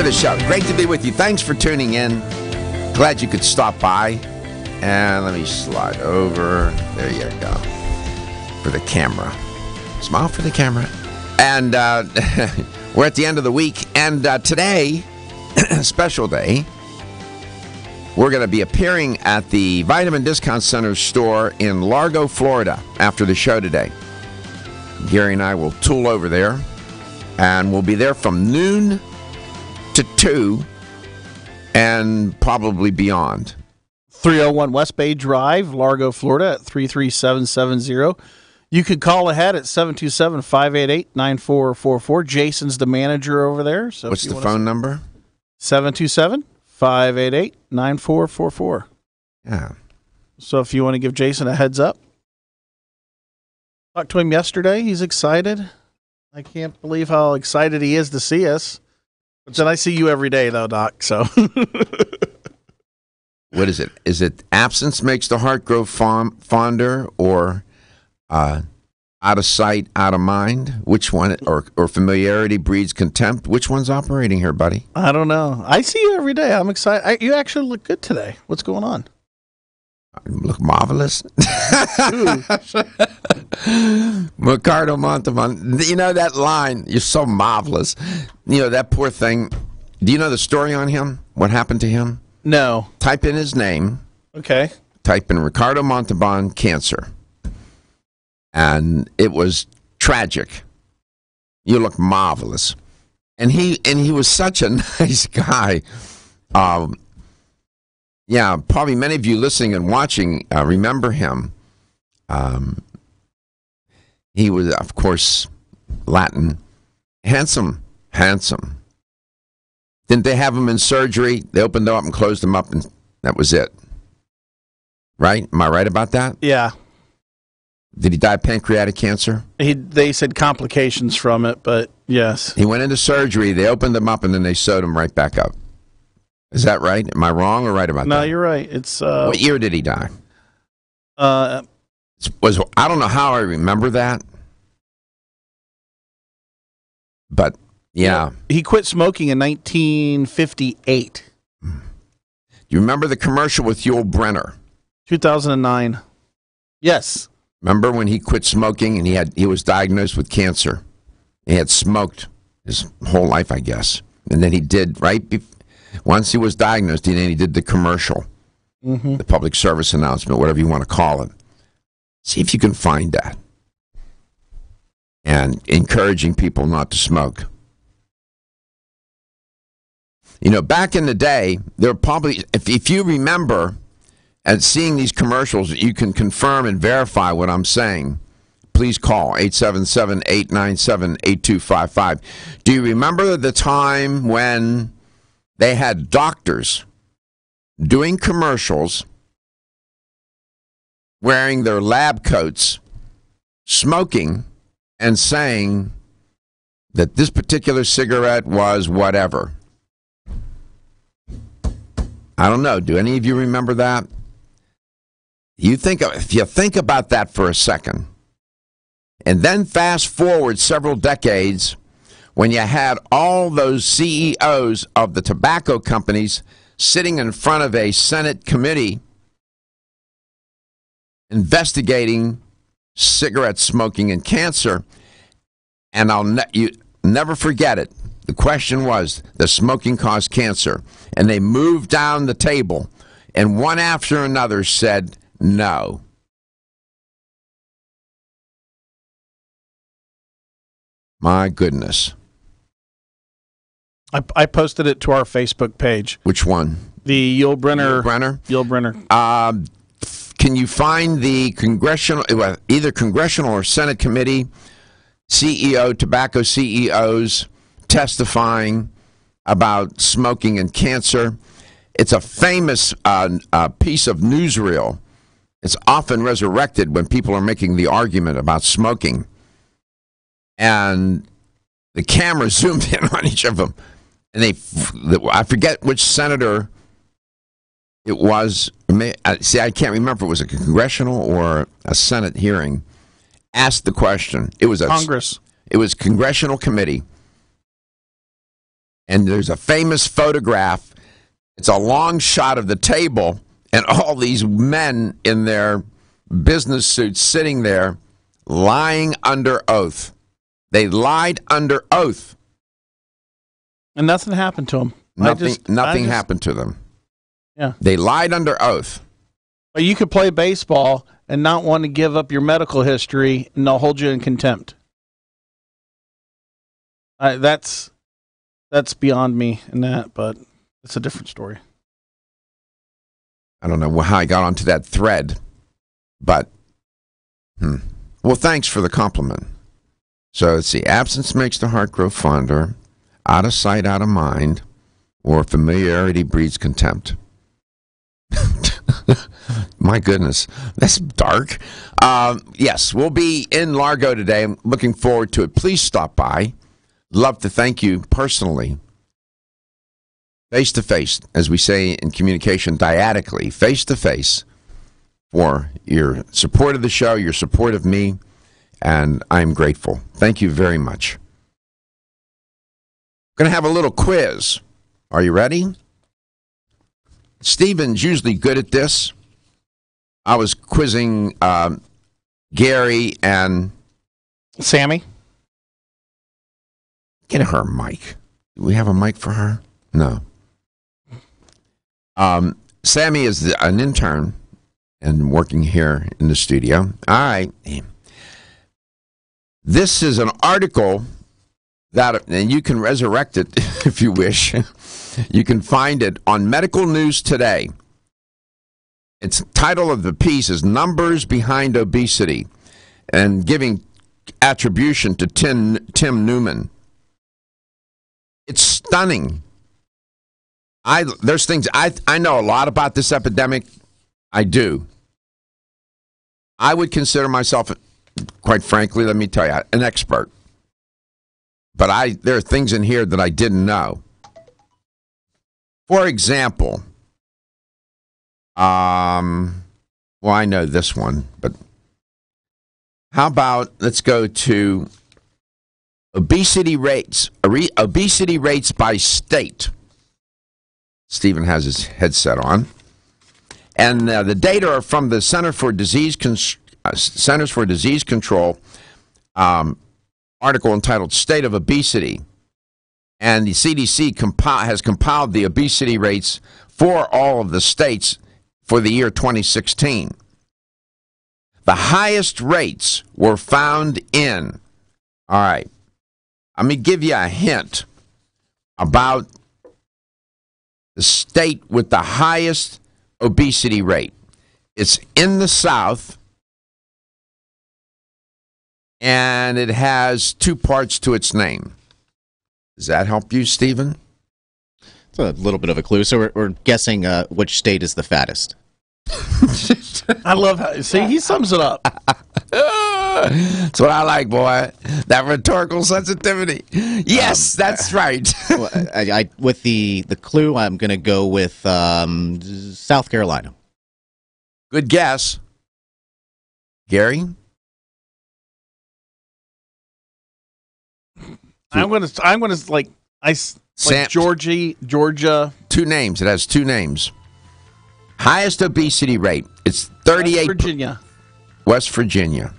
the show. Great to be with you. Thanks for tuning in. Glad you could stop by. And let me slide over. There you go. For the camera. Smile for the camera. And we're at the end of the week. And today, special day, we're going to be appearing at the Vitamin Discount Center store in Largo, Florida after the show today. Gary and I will tool over there. And we'll be there from noon to 2 and probably beyond. 301 West Bay Drive, Largo, Florida at 33770. You could call ahead at 727-588-9444. Jason's the manager over there. So what's the phone number? 727-588-9444. Yeah. So if you want to give Jason a heads up. Talked to him yesterday. He's excited. I can't believe how excited he is to see us. But then I see you every day, though, Doc. So, what is it? Is it absence makes the heart grow fonder, or out of sight, out of mind? Which one? Or familiarity breeds contempt? Which one's operating here, buddy? I don't know. I see you every day. I'm excited. You actually look good today. What's going on? You look marvelous. Ricardo Montalban. You know that line, you're so marvelous. You know, that poor thing. Do you know the story on him? What happened to him? No. Type in his name. Okay. Type in Ricardo Montalban cancer. And it was tragic. You look marvelous. And he was such a nice guy. Yeah, probably many of you listening and watching remember him. He was, of course, Latin. Handsome. Didn't they have him in surgery? They opened him up and closed him up, and that was it. Right? Am I right about that? Yeah. Did he die of pancreatic cancer? They said complications from it, but yes. He went into surgery, they opened him up, and then they sewed him right back up. Is that right? Am I wrong or right about that? No, you're right. It's what year did he die? I don't know how I remember that, but yeah. He quit smoking in 1958. Do you remember the commercial with Yul Brynner? 2009. Yes. Remember when he quit smoking and he was diagnosed with cancer? He had smoked his whole life, I guess, and then he did once he was diagnosed, and then he did the commercial, the public service announcement, whatever you want to call it. See if you can find that. And encouraging people not to smoke. You know, back in the day, there were probably, if you remember, and seeing these commercials, you can confirm and verify what I'm saying. Please call 877-897-8255. Do you remember the time when they had doctors doing commercials, wearing their lab coats, smoking, and saying that this particular cigarette was whatever? I don't know. Do any of you remember that? If you think about that for a second, and then fast forward several decades, when you had all those CEOs of the tobacco companies sitting in front of a Senate committee investigating cigarette smoking and cancer, and you never forget it. The question was, does smoking cause cancer? And they moved down the table, and one after another said no. My goodness. I posted it to our Facebook page. Which one? The Yul Brynner. Yul Brynner. Can you find the either congressional or Senate committee tobacco CEOs testifying about smoking and cancer? It's a famous piece of newsreel. It's often resurrected when people are making the argument about smoking. And the camera zoomed in on each of them. And I forget which senator it was. See, I can't remember if it was a congressional or a Senate hearing. Asked the question. It was Congress. It was congressional committee. And there's a famous photograph. It's a long shot of the table and all these men in their business suits sitting there lying under oath. They lied under oath. And nothing happened to them. Nothing happened to them. Yeah. They lied under oath. But you could play baseball and not want to give up your medical history, and they'll hold you in contempt. That's beyond me in that, but it's a different story. I don't know how I got onto that thread, but well, thanks for the compliment. So let's see. Absence makes the heart grow fonder. Out of sight, out of mind, or familiarity breeds contempt. My goodness, that's dark. Yes, we'll be in Largo today. I'm looking forward to it. Please stop by. Love to thank you personally. Face to face, as we say in communication, dyadically, face to face, for your support of the show, your support of me, and I'm grateful. Thank you very much. Going to have a little quiz. Are you ready? Stephen's usually good at this. I was quizzing Gary and Sammy. Get her a mic. Do we have a mic for her? No. Sammy is an intern and working here in the studio. All right. This is an article that, and you can resurrect it if you wish. You can find it on Medical News Today. Its title of the piece is Numbers Behind Obesity, and giving attribution to Tim Newman. It's stunning. There's things I know a lot about this epidemic. I do. I would consider myself, quite frankly, let me tell you, an expert. But there are things in here that I didn't know. For example, well, I know this one, but how about let's go to obesity rates by state. Stephen has his headset on. And the data are from the Centers for Disease Control article entitled State of Obesity. And the CDC has compiled the obesity rates for all of the states for the year 2016. The highest rates were found in, all right, let me give you a hint about the state with the highest obesity rate. It's in the South, and it has two parts to its name. Does that help you, Stephen? It's a little bit of a clue. So we're guessing which state is the fattest. I love how, see, he sums it up. That's what I like, boy. That rhetorical sensitivity. Yes, that's right. With the clue, I'm going to go with South Carolina. Good guess. Gary? I'm gonna like Georgia. Two names. It has two names. Highest obesity rate. It's 38. West Virginia.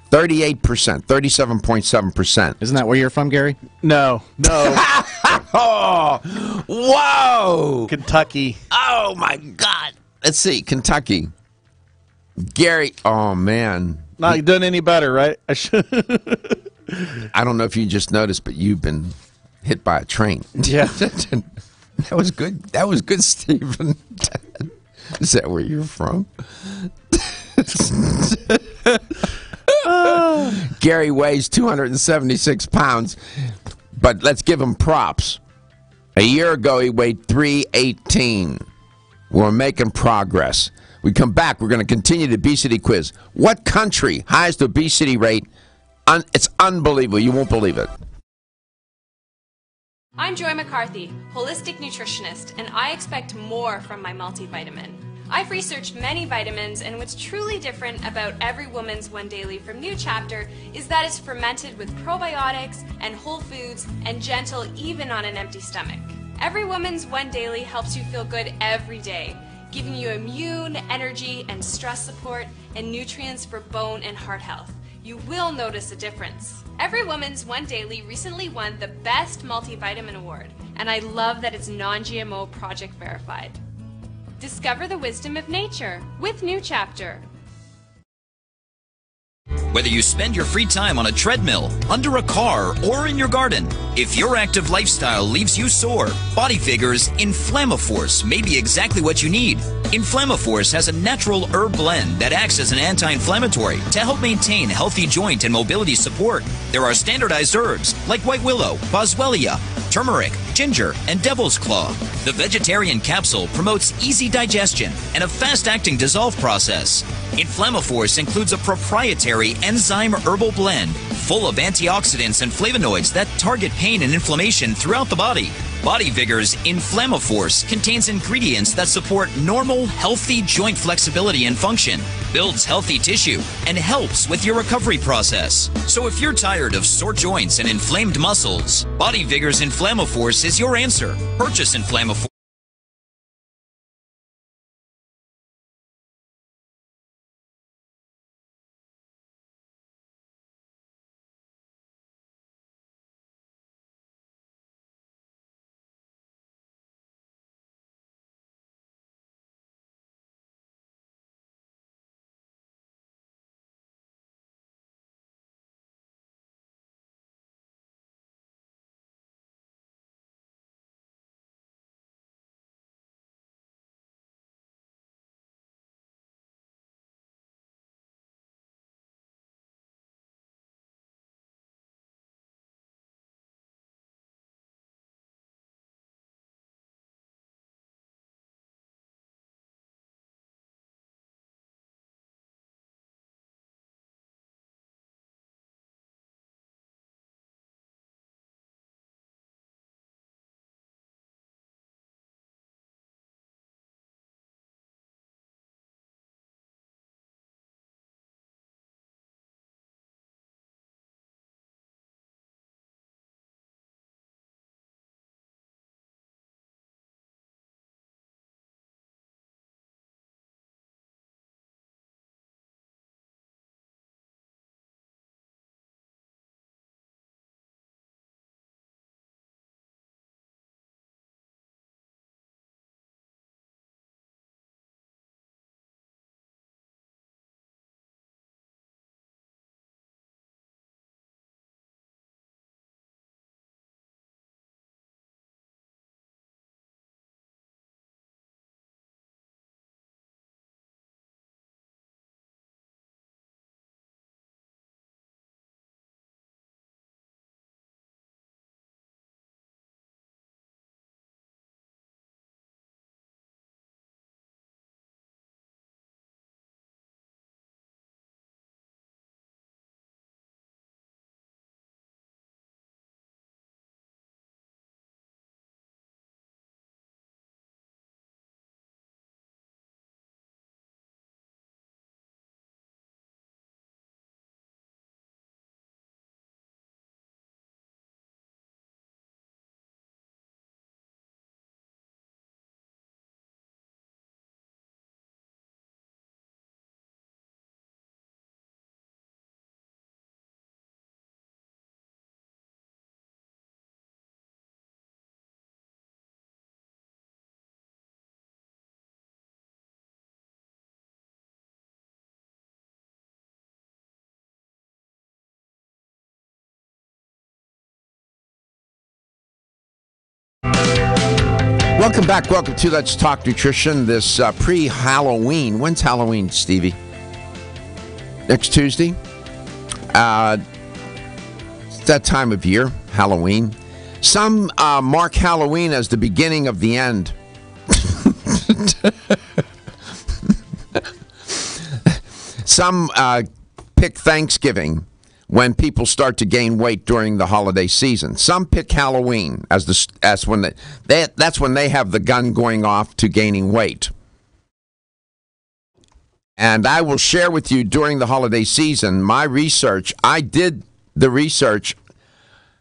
38%. 37.7%. Isn't that where you're from, Gary? No. Oh, whoa! Kentucky. Oh my God. Let's see. Kentucky. Gary. Oh man. Not done any better, right? I don't know if you just noticed, but you've been hit by a train. Yeah. That was good. That was good, Stephen. Is that where you're from? Gary weighs 276 pounds, but let's give him props. A year ago, he weighed 318. We're making progress. We come back. We're going to continue the obesity quiz. What country highest obesity rate? It's unbelievable. You won't believe it. I'm Joy McCarthy, holistic nutritionist, and I expect more from my multivitamin. I've researched many vitamins, and what's truly different about Every Woman's One Daily from New Chapter is that it's fermented with probiotics and whole foods and gentle even on an empty stomach. Every Woman's One Daily helps you feel good every day, giving you immune, energy, and stress support, and nutrients for bone and heart health. You will notice a difference. Every Woman's One Daily recently won the Best Multivitamin Award, and I love that it's non-GMO project verified. Discover the wisdom of nature with New Chapter. Whether you spend your free time on a treadmill, under a car, or in your garden, if your active lifestyle leaves you sore, Body Figure's Inflammaforce may be exactly what you need. Inflammaforce has a natural herb blend that acts as an anti-inflammatory to help maintain healthy joint and mobility support. There are standardized herbs like white willow, boswellia, turmeric, ginger, and devil's claw. The vegetarian capsule promotes easy digestion and a fast-acting dissolve process. Inflammaforce includes a proprietary enzyme herbal blend full of antioxidants and flavonoids that target pain and inflammation throughout the body. Body Vigor's Inflammaforce contains ingredients that support normal, healthy joint flexibility and function, builds healthy tissue, and helps with your recovery process. So if you're tired of sore joints and inflamed muscles, Body Vigor's Inflammaforce is your answer. Purchase Inflammaforce. Welcome back. Welcome to Let's Talk Nutrition. This pre-Halloween. When's Halloween, Stevie? Next Tuesday? It's that time of year, Halloween. Some mark Halloween as the beginning of the end. Some pick Thanksgiving when people start to gain weight during the holiday season. Some pick Halloween as when that's when they have the gun going off to gaining weight. And I will share with you during the holiday season my research. I did the research.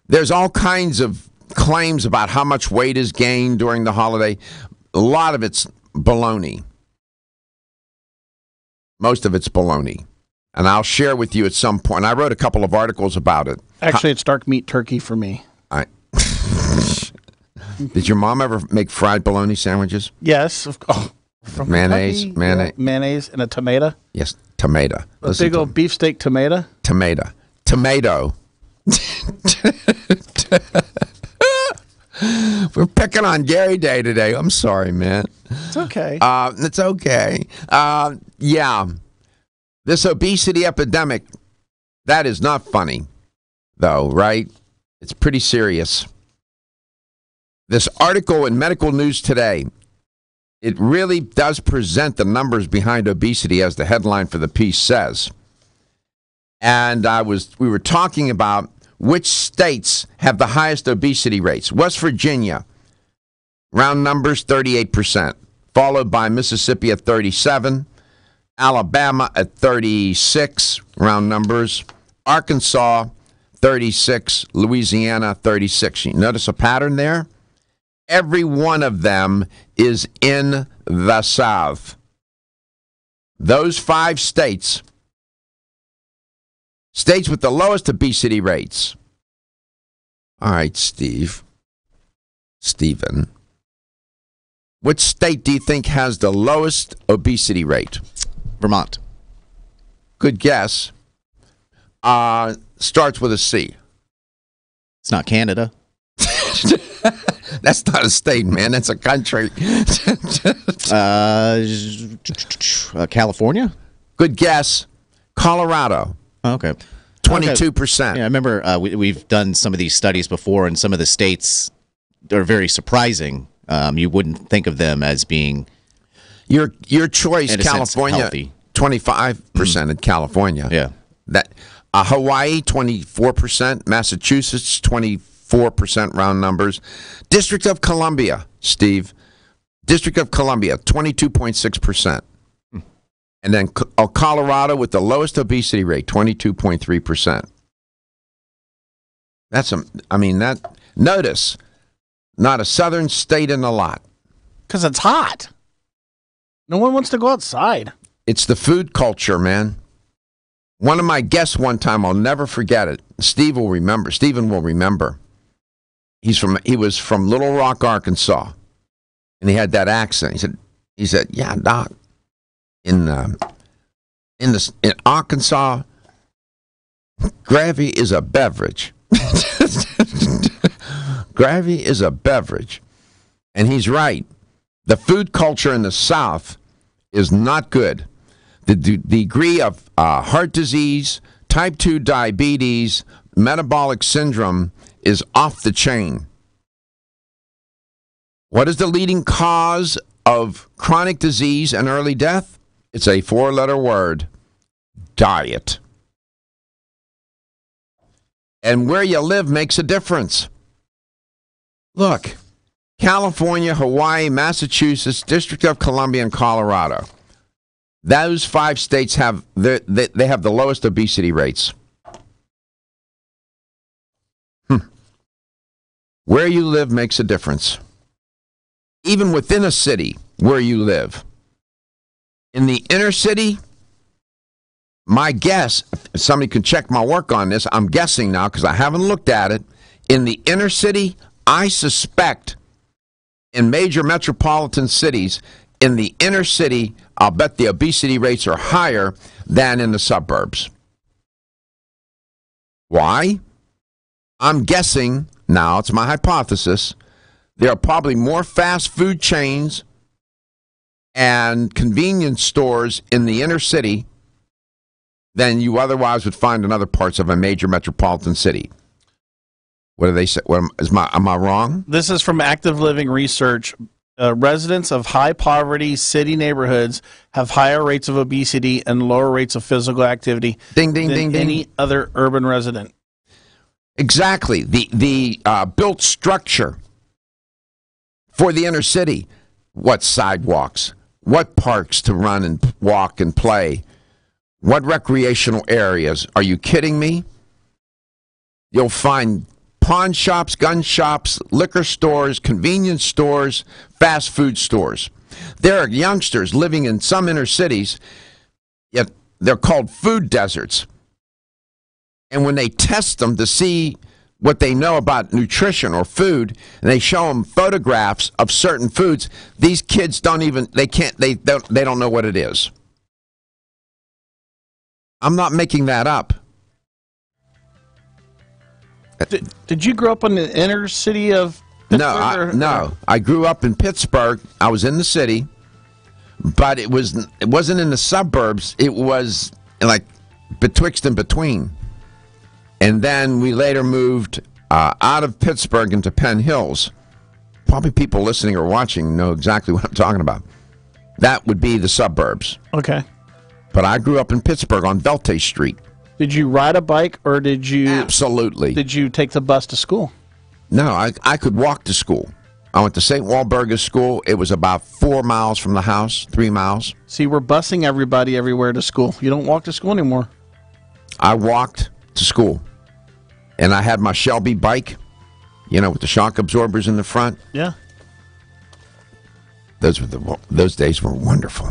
There's all kinds of claims about how much weight is gained during the holiday. A lot of it's baloney. Most of it's baloney. And I'll share with you at some point. I wrote a couple of articles about it. Actually, it's dark meat turkey for me. Did your mom ever make fried bologna sandwiches? Yes. From Mayonnaise, Kentucky, mayonnaise. Mayonnaise and a tomato. Yes, tomato. A big old beefsteak tomato. Tomato. We're picking on Gary Day today. I'm sorry, man. It's okay. It's okay. Yeah. This obesity epidemic, that is not funny, though, right? It's pretty serious. This article in Medical News Today, it really does present the numbers behind obesity, as the headline for the piece says. And we were talking about which states have the highest obesity rates. West Virginia, round numbers, 38%, followed by Mississippi at 37%, Alabama at 36%, round numbers, Arkansas 36%, Louisiana 36%. You notice a pattern there? Every one of them is in the South. Those 5 states with the lowest obesity rates. All right, Stephen, which state do you think has the lowest obesity rate? Vermont. Good guess. Starts with a C. It's not Canada. That's not a state, man. That's a country. California? Good guess. Colorado. Okay. 22%. Yeah, I remember we've done some of these studies before, and some of the states are very surprising. You wouldn't think of them as being your choice, in a sense, California. healthy. 25% in California. Yeah. That Hawaii 24%, Massachusetts 24%, round numbers. District of Columbia, Steve. District of Columbia 22.6%. And then Colorado with the lowest obesity rate, 22.3%. Notice, not a southern state in the lot. Because it's hot. No one wants to go outside. It's the food culture, man. One of my guests one time, I'll never forget it. Stephen will remember. He was from Little Rock, Arkansas. And he had that accent. He said, yeah, Doc. In Arkansas, gravy is a beverage. Gravy is a beverage. And he's right. The food culture in the South is not good. The degree of heart disease, type 2 diabetes, metabolic syndrome is off the chain. What is the leading cause of chronic disease and early death? It's a 4-letter word: diet. And where you live makes a difference. Look, California, Hawaii, Massachusetts, District of Columbia, and Colorado. Those 5 states have the lowest obesity rates. Where you live makes a difference. Even within a city where you live. In the inner city, my guess, if somebody can check my work on this, I'm guessing now because I haven't looked at it. In the inner city, I suspect in major metropolitan cities, in the inner city, I'll bet the obesity rates are higher than in the suburbs. Why? I'm guessing, now it's my hypothesis, there are probably more fast food chains and convenience stores in the inner city than you otherwise would find in other parts of a major metropolitan city. What do they say? Am I wrong? This is from Active Living Research. Residents of high-poverty city neighborhoods have higher rates of obesity and lower rates of physical activity than any other urban resident. Exactly. The built structure for the inner city. What sidewalks? what parks to run and walk and play, what recreational areas. Are you kidding me? You'll find pawn shops, gun shops, liquor stores, convenience stores, fast food stores. There are youngsters living in some inner cities, yet they're called food deserts. And when they test them to see what they know about nutrition or food, and they show them photographs of certain foods, these kids don't know what it is. I'm not making that up. Did you grow up in the inner city of Pittsburgh? No. I grew up in Pittsburgh. I was in the city, but it wasn't in the suburbs. It was like betwixt and between. And then we later moved out of Pittsburgh into Penn Hills. Probably people listening or watching know exactly what I'm talking about. That would be the suburbs. Okay. But I grew up in Pittsburgh on Velte Street. Did you ride a bike, or did you... Absolutely. Did you take the bus to school? No, I could walk to school. I went to St. Walburga School. It was about 4 miles from the house, 3 miles. See, we're busing everybody everywhere to school. You don't walk to school anymore. I walked to school. And I had my Shelby bike, with the shock absorbers in the front. Yeah. Those days were wonderful.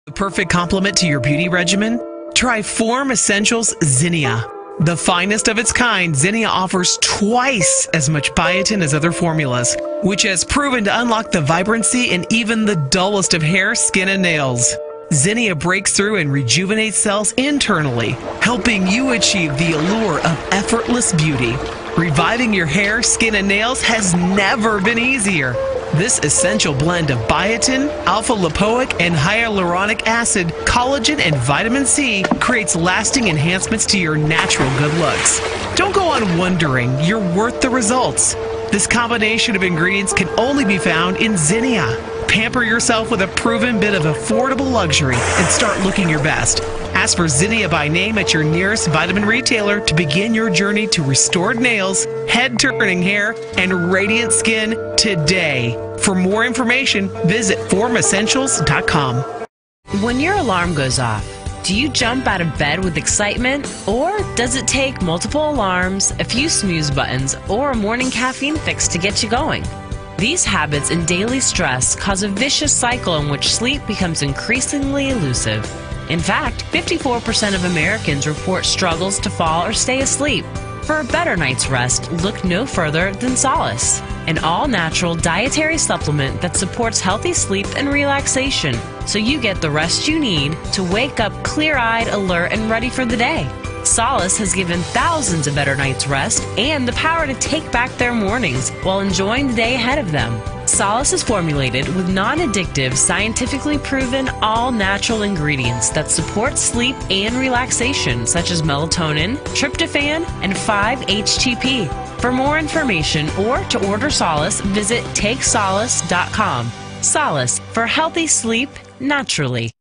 The perfect complement to your beauty regimen? Try Form Essentials Zinnia. The finest of its kind, Zinnia offers twice as much biotin as other formulas, which has proven to unlock the vibrancy in even the dullest of hair, skin, and nails. Zinnia breaks through and rejuvenates cells internally, helping you achieve the allure of effortless beauty. Reviving your hair, skin, and nails has never been easier. This essential blend of biotin, alpha-lipoic, and hyaluronic acid, collagen, and vitamin C creates lasting enhancements to your natural good looks. Don't go on wondering. You're worth the results. This combination of ingredients can only be found in Zinnia. Pamper yourself with a proven bit of affordable luxury and start looking your best. Ask for Zinnia by name at your nearest vitamin retailer to begin your journey to restored nails, head-turning hair, and radiant skin today. For more information, visit formessentials.com. When your alarm goes off, do you jump out of bed with excitement? Or does it take multiple alarms, a few snooze buttons, or a morning caffeine fix to get you going? These habits and daily stress cause a vicious cycle in which sleep becomes increasingly elusive. In fact, 54% of Americans report struggles to fall or stay asleep. For a better night's rest, look no further than Solace, an all-natural dietary supplement that supports healthy sleep and relaxation, so you get the rest you need to wake up clear-eyed, alert, and ready for the day. Solace has given thousands a better night's rest and the power to take back their mornings while enjoying the day ahead of them. Solace is formulated with non-addictive, scientifically proven, all-natural ingredients that support sleep and relaxation, such as melatonin, tryptophan, and 5-HTP. For more information or to order Solace, visit takesolace.com. Solace for healthy sleep naturally.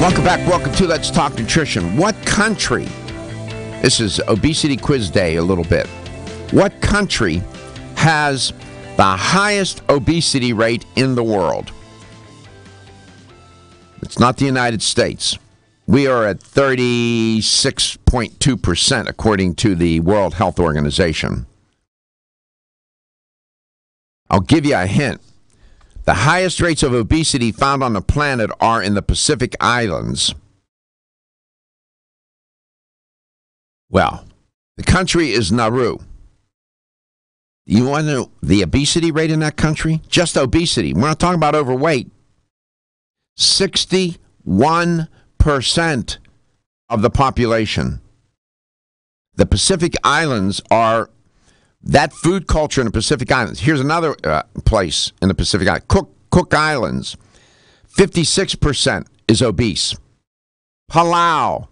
Welcome back. Welcome to Let's Talk Nutrition. What country, this is Obesity Quiz Day a little bit, what country has the highest obesity rate in the world? It's not the United States. We are at 36.2% according to the World Health Organization. I'll give you a hint. The highest rates of obesity found on the planet are in the Pacific Islands. Well, the country is Nauru. You want to know the obesity rate in that country? Just obesity. We're not talking about overweight. 61% of the population. The Pacific Islands are that food culture in the Pacific Islands. Here's another place in the Pacific Islands. Cook Islands, 56% is obese. Palau,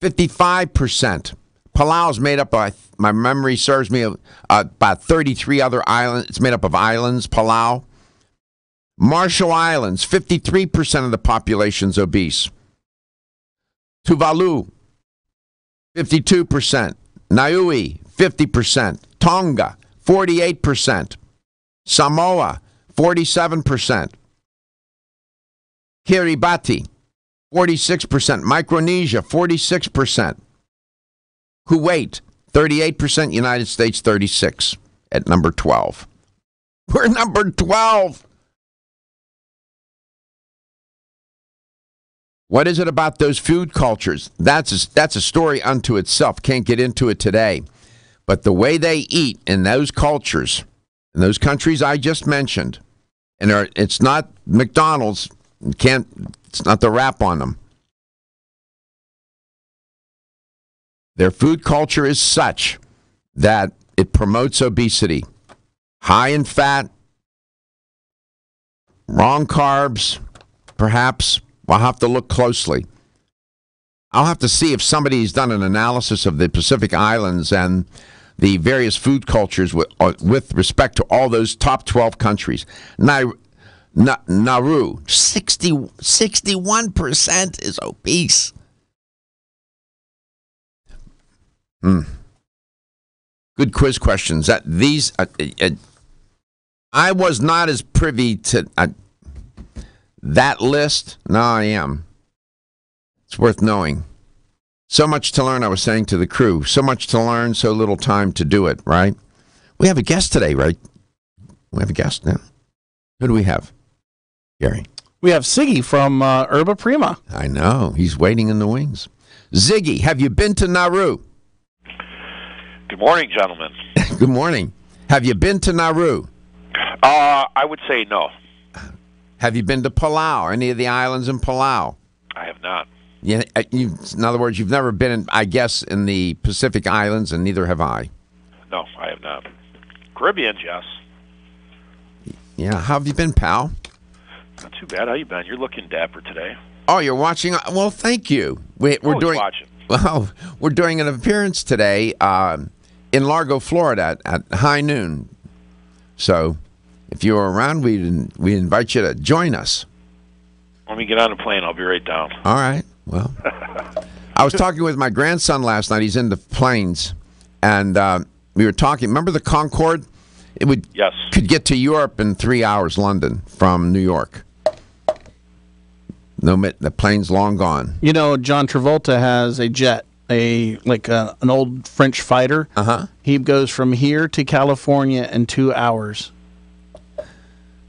55%. Palau is made up by, my memory serves me, about 33 other islands. It's made up of islands, Palau. Marshall Islands, 53% of the population is obese. Tuvalu, 52%. Niue, 50%. Tonga, 48%. Samoa, 47%. Kiribati, 46%. Micronesia, 46%. Kuwait, 38%. United States, 36% at number 12. We're number 12. What is it about those food cultures? That's a story unto itself. Can't get into it today. But the way they eat in those cultures, in those countries I just mentioned, and it's not McDonald's, it's not the wrap on them. Their food culture is such that it promotes obesity. High in fat, wrong carbs, perhaps. We'll have to look closely. I'll have to see if somebody's done an analysis of the Pacific Islands and the various food cultures with respect to all those top 12 countries. Nauru, 61% is obese. Good quiz questions. I was not as privy to that list. No, I am. It's worth knowing. So much to learn, I was saying to the crew. So much to learn, so little time to do it, right? We have a guest today, right? We have a guest now. Who do we have, Gary? We have Siggy from Herba Prima. I know. He's waiting in the wings. Ziggy, have you been to Nauru? Good morning, gentlemen. Good morning. Have you been to Nauru? I would say no. Have you been to Palau, any of the islands in Palau? I have not. Yeah, in other words, you've never been, in the Pacific Islands, and neither have I. No, I have not. Caribbean, yes. Yeah, how have you been, pal? Not too bad. How you been? You're looking dapper today. Oh, you're watching? Well, thank you. We're doing watching. Well, we're doing an appearance today in Largo, Florida at high noon. So, if you're around, we invite you to join us. Let me get on the plane. I'll be right down. All right. Well, I was talking with my grandson last night. He's into planes, and we were talking. Remember the Concorde? Yes. Could get to Europe in 3 hours, London from New York. No, the plane's long gone. You know, John Travolta has a jet, an old French fighter. Uh-huh. He goes from here to California in 2 hours.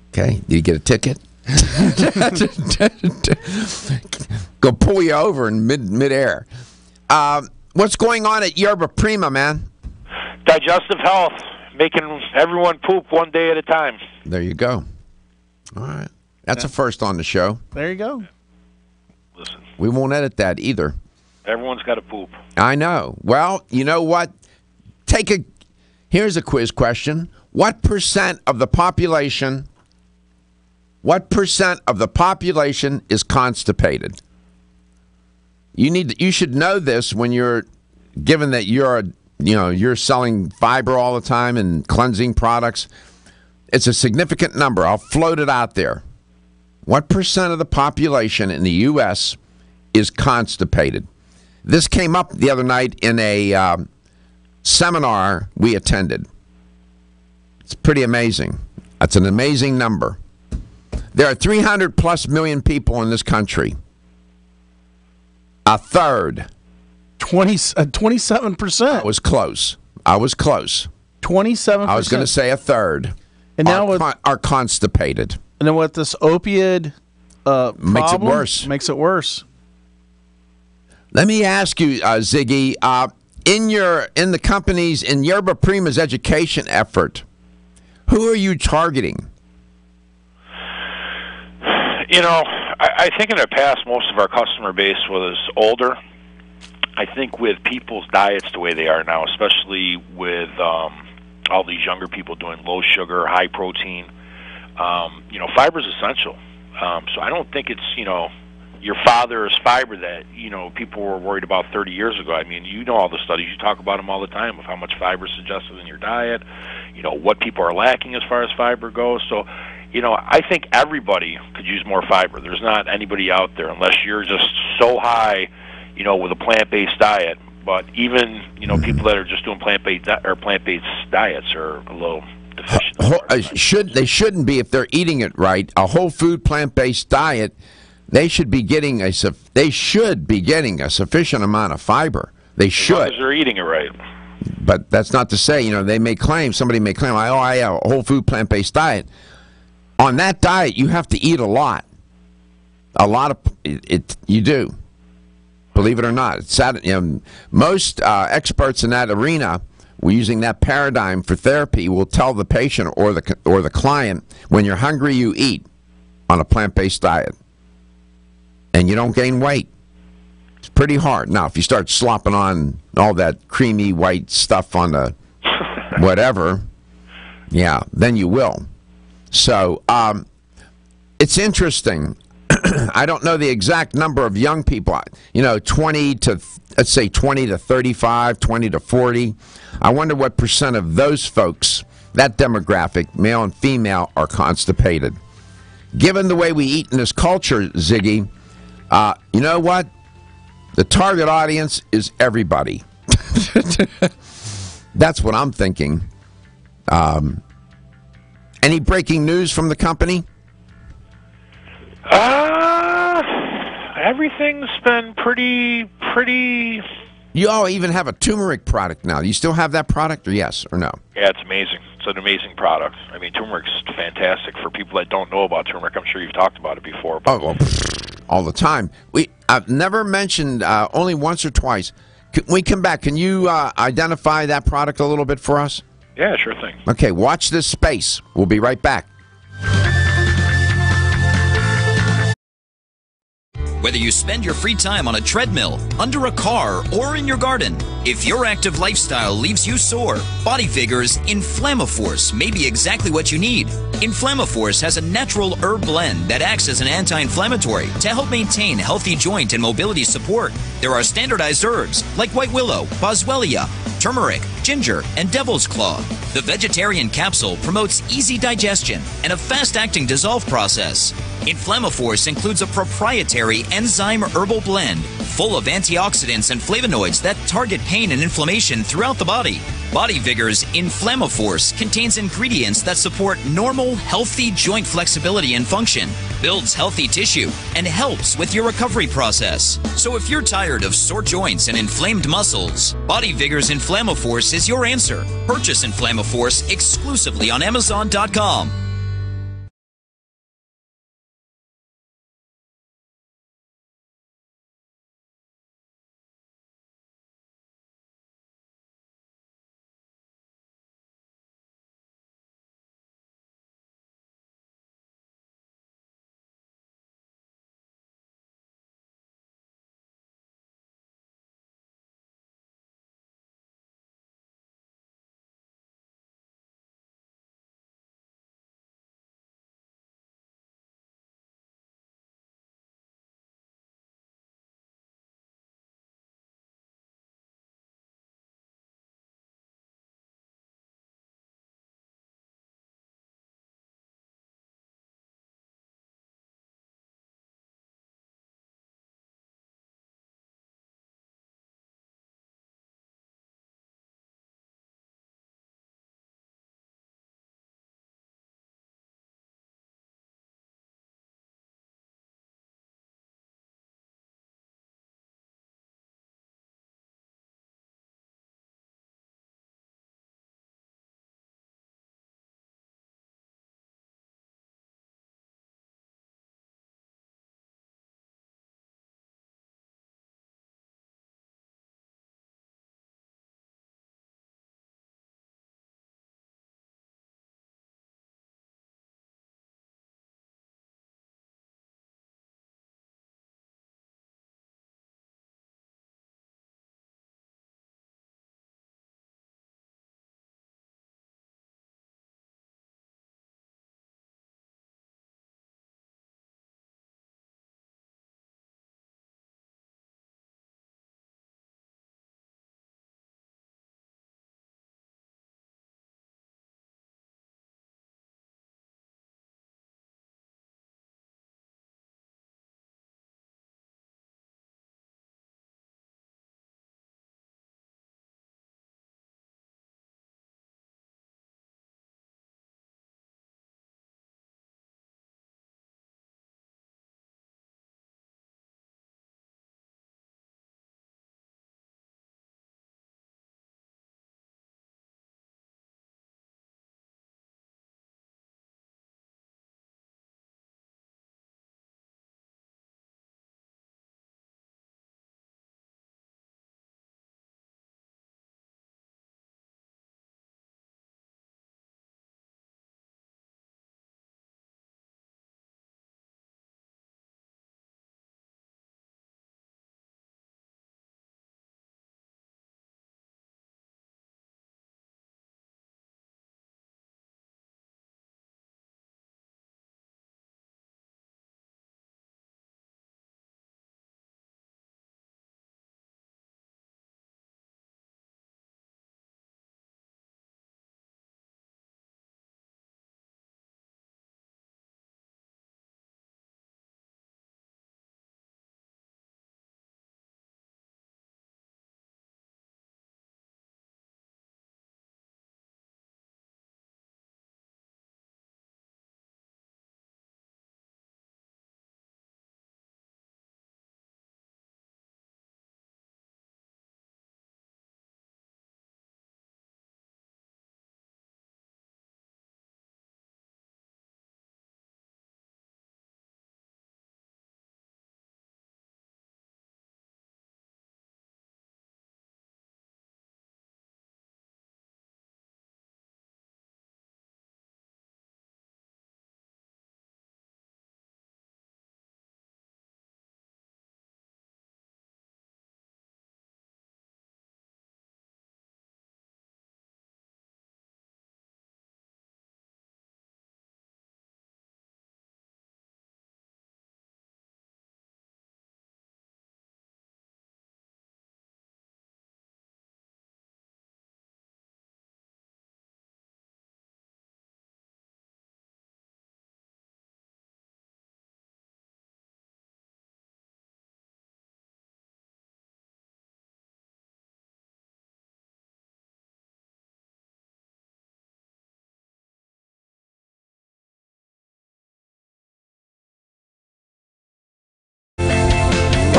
Okay. Did you get a ticket? Go pull you over in midair. What's going on at Yerba Prima, man? Digestive health, making everyone poop one day at a time. There you go. All right. That's a first on the show. There you go. Listen. We won't edit that either. Everyone's got to poop. I know. Well, you know what? Here's a quiz question. What percent of the population is constipated? You should know this when given that you're selling fiber all the time and cleansing products. It's a significant number. I'll float it out there. What percent of the population in the U.S. is constipated. This came up the other night in a seminar we attended. It's pretty amazing. That's an amazing number. There are 300 plus million people in this country. A third. 27%. I was close. 27%. I was going to say a third. And now are constipated. And then with this opioid makes it worse. Makes it worse. Let me ask you, Ziggy, in the companies, in Yerba Prima's education effort, who are you targeting? I think in the past most of our customer base was older. I think with people's diets the way they are now, especially with all these younger people doing low sugar, high protein, fiber is essential. So I don't think it's, your father's fiber that, people were worried about 30 years ago. I mean, all the studies, you talk about them all the time of how much fiber is suggested in your diet, what people are lacking as far as fiber goes. So, I think everybody could use more fiber. There's not anybody out there, unless you're just so high, with a plant-based diet. But even, people that are just doing plant-based diets are a little deficient. They shouldn't be if they're eating it right. A whole food plant-based diet, they should be getting a sufficient amount of fiber. They should. As long as they're eating it right. But that's not to say, somebody may claim, I have a whole food plant-based diet. On that diet, you have to eat a lot. A lot of it you do. Believe it or not. It's sad, most experts in that arena, using that paradigm for therapy, will tell the patient or the client, when you're hungry, you eat on a plant-based diet. And you don't gain weight. It's pretty hard. Now, if you start slopping on all that creamy white stuff on the whatever, then you will. So it's interesting. I don't know the exact number of young people, 20 to 35, 20 to 40. I wonder what percent of those folks, that demographic, male and female, are constipated. Given the way we eat in this culture, Ziggy, you know what? The target audience is everybody. That's what I'm thinking. Any breaking news from the company? Everything's been pretty. You all even have a turmeric product now. You still have that product, or yes or no? Yeah, it's amazing. It's an amazing product. I mean, turmeric's fantastic for people that don't know about turmeric. I'm sure you've talked about it before. All the time. I've never mentioned, only once or twice. When we come back, can you identify that product a little bit for us? Yeah, sure thing. Okay, watch this space. We'll be right back. Whether you spend your free time on a treadmill, under a car, or in your garden, if your active lifestyle leaves you sore, Body Vigor's Inflammaforce may be exactly what you need. Inflammaforce has a natural herb blend that acts as an anti-inflammatory to help maintain healthy joint and mobility support. There are standardized herbs like white willow, boswellia, turmeric, ginger, and devil's claw. The vegetarian capsule promotes easy digestion and a fast-acting dissolve process. Inflammaforce includes a proprietary enzyme herbal blend full of antioxidants and flavonoids that target pain and inflammation throughout the body. Body Vigor's Inflammaforce contains ingredients that support normal, healthy joint flexibility and function, builds healthy tissue, and helps with your recovery process. So if you're tired of sore joints and inflamed muscles, Body Vigor's Inflammaforce is your answer. Purchase Inflammaforce exclusively on Amazon.com.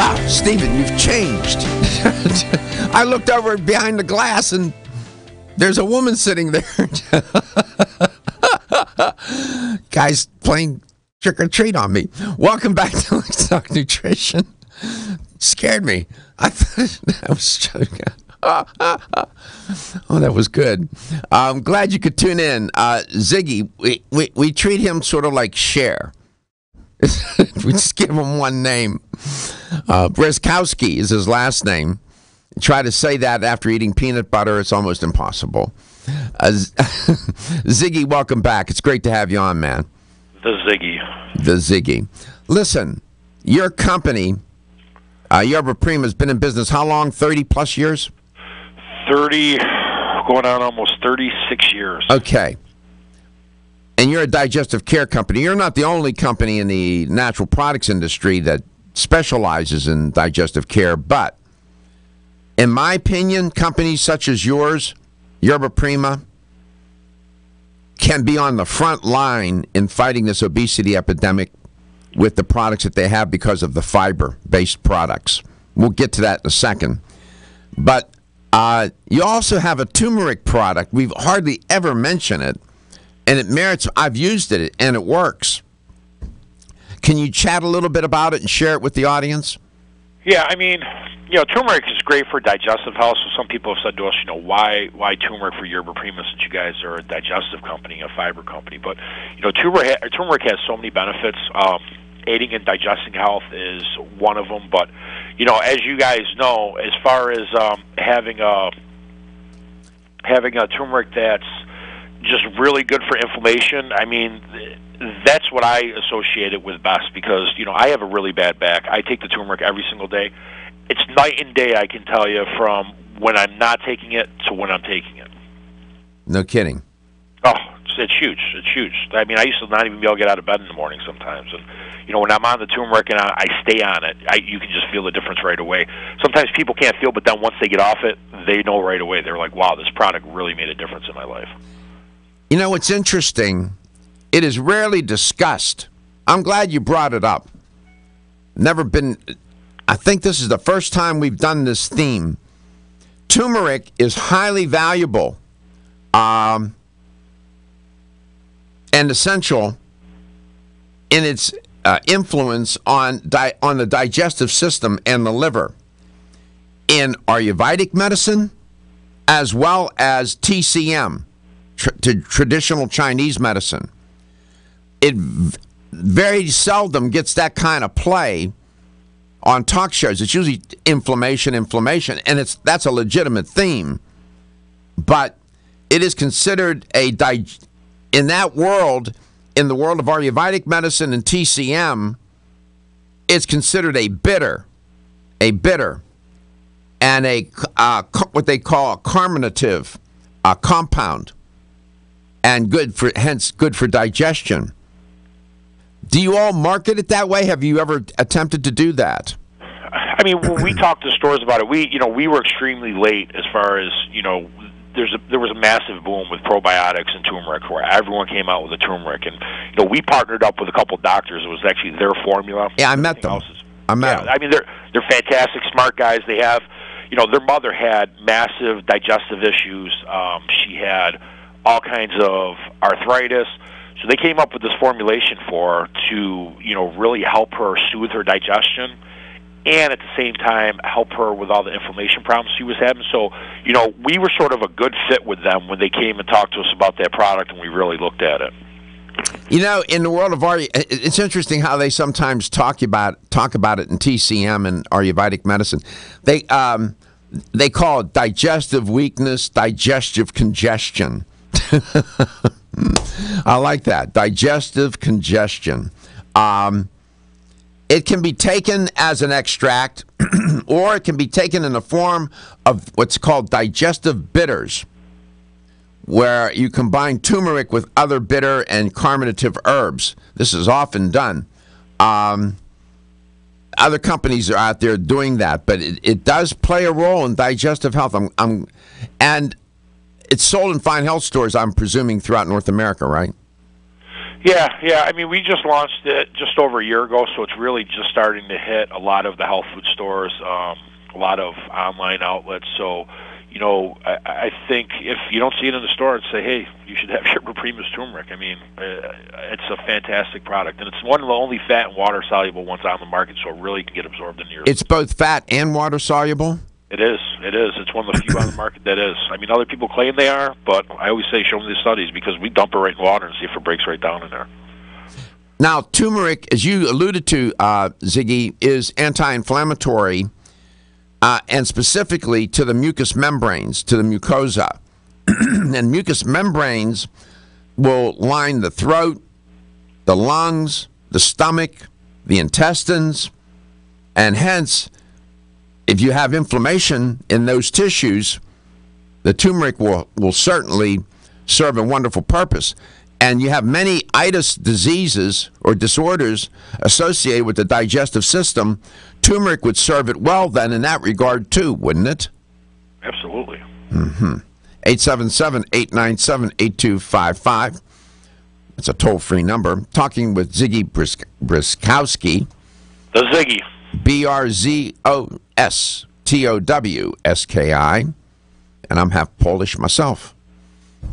Wow, Stephen, you've changed. I looked over behind the glass and there's a woman sitting there. Guys playing trick or treat on me. Welcome back to Let's Talk Nutrition. Scared me. I thought that was joking. Oh, that was good. I'm glad you could tune in. Ziggy, we treat him sort of like Cher. We just give him one name. Brzostowski is his last name. Try to say that after eating peanut butter, it's almost impossible. Ziggy, welcome back. It's great to have you on, man. The Ziggy. Listen, your company, Yerba Prima, has been in business how long? 30-plus years? 30, going on almost 36 years. Okay. And you're a digestive care company. You're not the only company in the natural products industry that specializes in digestive care, but in my opinion, companies such as yours, Yerba Prima, can be on the front line in fighting this obesity epidemic with the products that they have because of the fiber-based products. We'll get to that in a second. But you also have a turmeric product. We've hardly ever mentioned it, and it merits. I've used it, and it works. Can you chat a little bit about it and share it with the audience? Yeah, I mean, turmeric is great for digestive health. So some people have said to us, why turmeric for Yerba Prima since you guys are a digestive company, a fiber company? But turmeric has so many benefits. Aiding in digesting health is one of them. But as you guys know, as far as having a turmeric that's just really good for inflammation, I mean, that's what I associate it with best because, I have a really bad back. I take the turmeric every single day. It's night and day, I can tell you, from when I'm not taking it to when I'm taking it. No kidding. Oh, it's huge. It's huge. I mean, I used to not even be able to get out of bed in the morning sometimes. And, when I'm on the turmeric and I stay on it, you can just feel the difference right away. Sometimes people can't feel, but then once they get off it, they know right away. They're like, wow, this product really made a difference in my life. It's interesting. It is rarely discussed. I'm glad you brought it up. I think this is the first time we've done this theme. Turmeric is highly valuable and essential in its influence on the digestive system and the liver in Ayurvedic medicine as well as TCM, traditional Chinese medicine. It very seldom gets that kind of play on talk shows. It's usually inflammation, and that's a legitimate theme. But it is considered in that world, in the world of Ayurvedic medicine and TCM, it's considered a bitter, and what they call a carminative compound, and hence good for digestion. Do you all market it that way? Have you ever attempted to do that? I mean, when we talked to stores about it, we were extremely late as far as, there was a massive boom with probiotics and turmeric where everyone came out with a turmeric. And, we partnered up with a couple doctors. It was actually their formula. Yeah, I met them. I met them. I mean, they're fantastic, smart guys. They have, their mother had massive digestive issues. She had all kinds of arthritis. So they came up with this formulation for her to, really help her soothe her digestion and at the same time help her with all the inflammation problems she was having. So, we were sort of a good fit with them when they came and talked to us about that product, and we really looked at it. In the world of it's interesting how they sometimes talk about it in TCM and Ayurvedic medicine. They call it digestive weakness, digestive congestion. I like that. Digestive congestion. It can be taken as an extract, or it can be taken in the form of what's called digestive bitters, where you combine turmeric with other bitter and carminative herbs. This is often done. Other companies are out there doing that, but it does play a role in digestive health. And it's sold in fine health stores, I'm presuming, throughout North America, right? Yeah. I mean, we just launched it just over a year ago, so it's really just starting to hit a lot of the health food stores, a lot of online outlets. So, I think if you don't see it in the store, I'd say, hey, you should have Yerba Prima's turmeric. I mean, it's a fantastic product, and it's one of the only fat and water-soluble ones on the market, so it really can get absorbed into your... It's both fat and water-soluble? It is. It's one of the few on the market that is. I mean, other people claim they are, but I always say show them the studies because we dump it right in water and see if it breaks right down in there. Now, turmeric, as you alluded to, Ziggy, is anti-inflammatory, and specifically to the mucous membranes, to the mucosa. And mucous membranes will line the throat, the lungs, the stomach, the intestines, and hence, if you have inflammation in those tissues, the turmeric will certainly serve a wonderful purpose. And you have many itis diseases or disorders associated with the digestive system. Turmeric would serve it well then in that regard too, wouldn't it? Absolutely. 877-897-8255. It's a toll-free number. Talking with Ziggy Brzostowski. The Ziggy. Brzostowski, and I'm half Polish myself.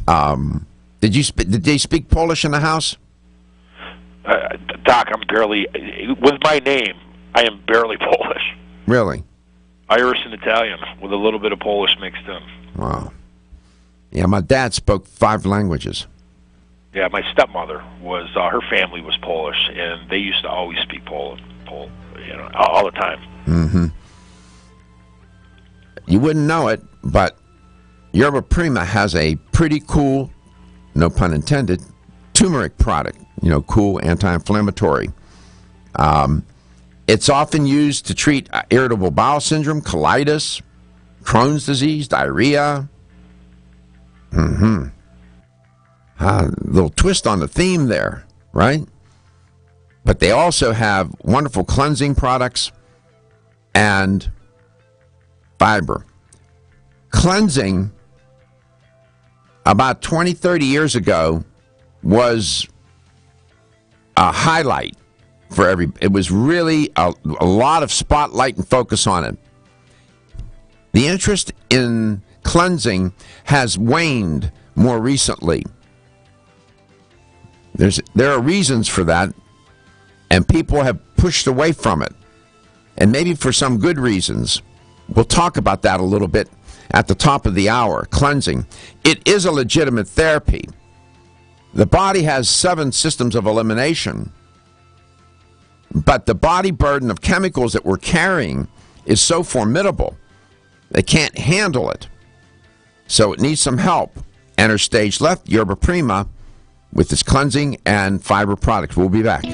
Did they speak Polish in the house? Doc, I'm barely, with my name, I am barely Polish. Really? Irish and Italian with a little bit of Polish mixed in. Wow. Yeah, my dad spoke 5 languages. Yeah, my stepmother was, her family was Polish, and they used to always speak Polish, all the time. Mm-hmm. You wouldn't know it, but Yerba Prima has a pretty cool, no pun intended, turmeric product. Cool, anti-inflammatory. It's often used to treat irritable bowel syndrome, colitis, Crohn's disease, diarrhea. Little twist on the theme there, right? But they also have wonderful cleansing products and fiber. Cleansing, about 20, 30 years ago, was a highlight for it was really a lot of spotlight and focus on it. The interest in cleansing has waned more recently. There are reasons for that, and people have pushed away from it, and maybe for some good reasons. We'll talk about that a little bit at the top of the hour. Cleansing. It is a legitimate therapy. The body has 7 systems of elimination, but the body burden of chemicals that we're carrying is so formidable, they can't handle it. So it needs some help. Enter stage left, Yerba Prima, with its cleansing and fiber products. We'll be back.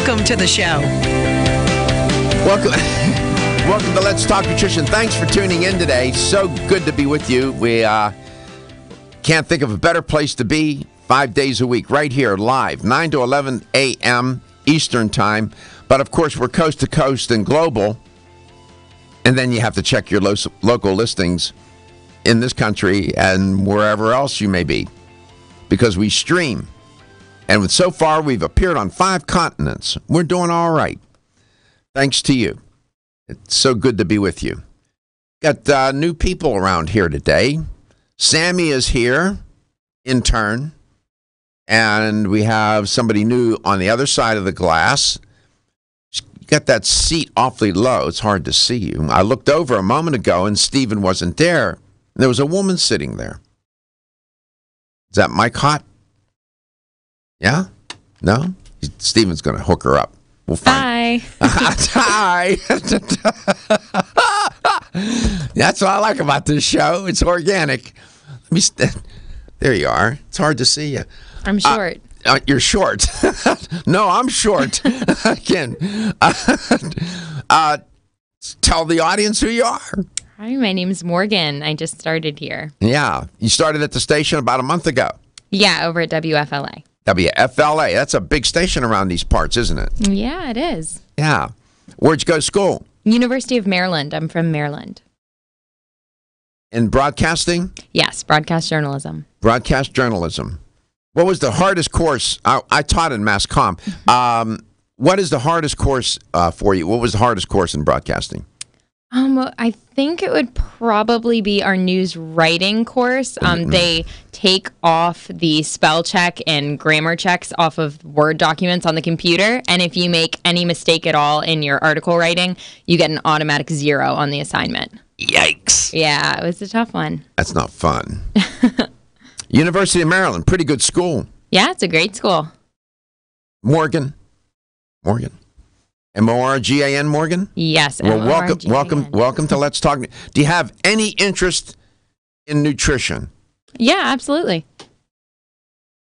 Welcome to the show. Welcome, welcome to Let's Talk Nutrition. Thanks for tuning in today. So good to be with you. We can't think of a better place to be 5 days a week, right here, live, 9 to 11 a.m. Eastern Time. But, of course, we're coast to coast and global. And then you have to check your local listings in this country and wherever else you may be, because we stream. And so far, we've appeared on 5 continents. We're doing all right. Thanks to you. It's so good to be with you. Got new people around here today. Sammy is here, intern. And we have somebody new on the other side of the glass. You got that seat awfully low. It's hard to see you. I looked over a moment ago, and Stephen wasn't there. There was a woman sitting there. Is that mic hot? Yeah? No? Stephen's going to hook her up. We'll find. Hi. That's what I like about this show. It's organic. There you are. It's hard to see you. I'm short. You're short. No, I'm short. Again, tell the audience who you are. Hi, my name's Morgan. I just started here. Yeah. You started at the station about a month ago. Yeah, over at WFLA. WFLA. That's a big station around these parts, isn't it? Yeah, it is. Yeah. Where'd you go to school? University of Maryland. I'm from Maryland. In broadcasting? Yes, broadcast journalism. Broadcast journalism. What was the hardest course? I taught in Mass Comm. What is the hardest course for you? What was the hardest course in broadcasting? I think it would probably be our news writing course. They take off the spell check and grammar checks off of Word documents on the computer. And if you make any mistake at all in your article writing, you get an automatic 0 on the assignment. Yikes. Yeah, it was a tough one. That's not fun. University of Maryland, pretty good school. Yeah, it's a great school. Morgan. M-O-R-G-A-N, Morgan? Yes. Well, welcome to Let's Talk. Do you have any interest in nutrition? Yeah, absolutely.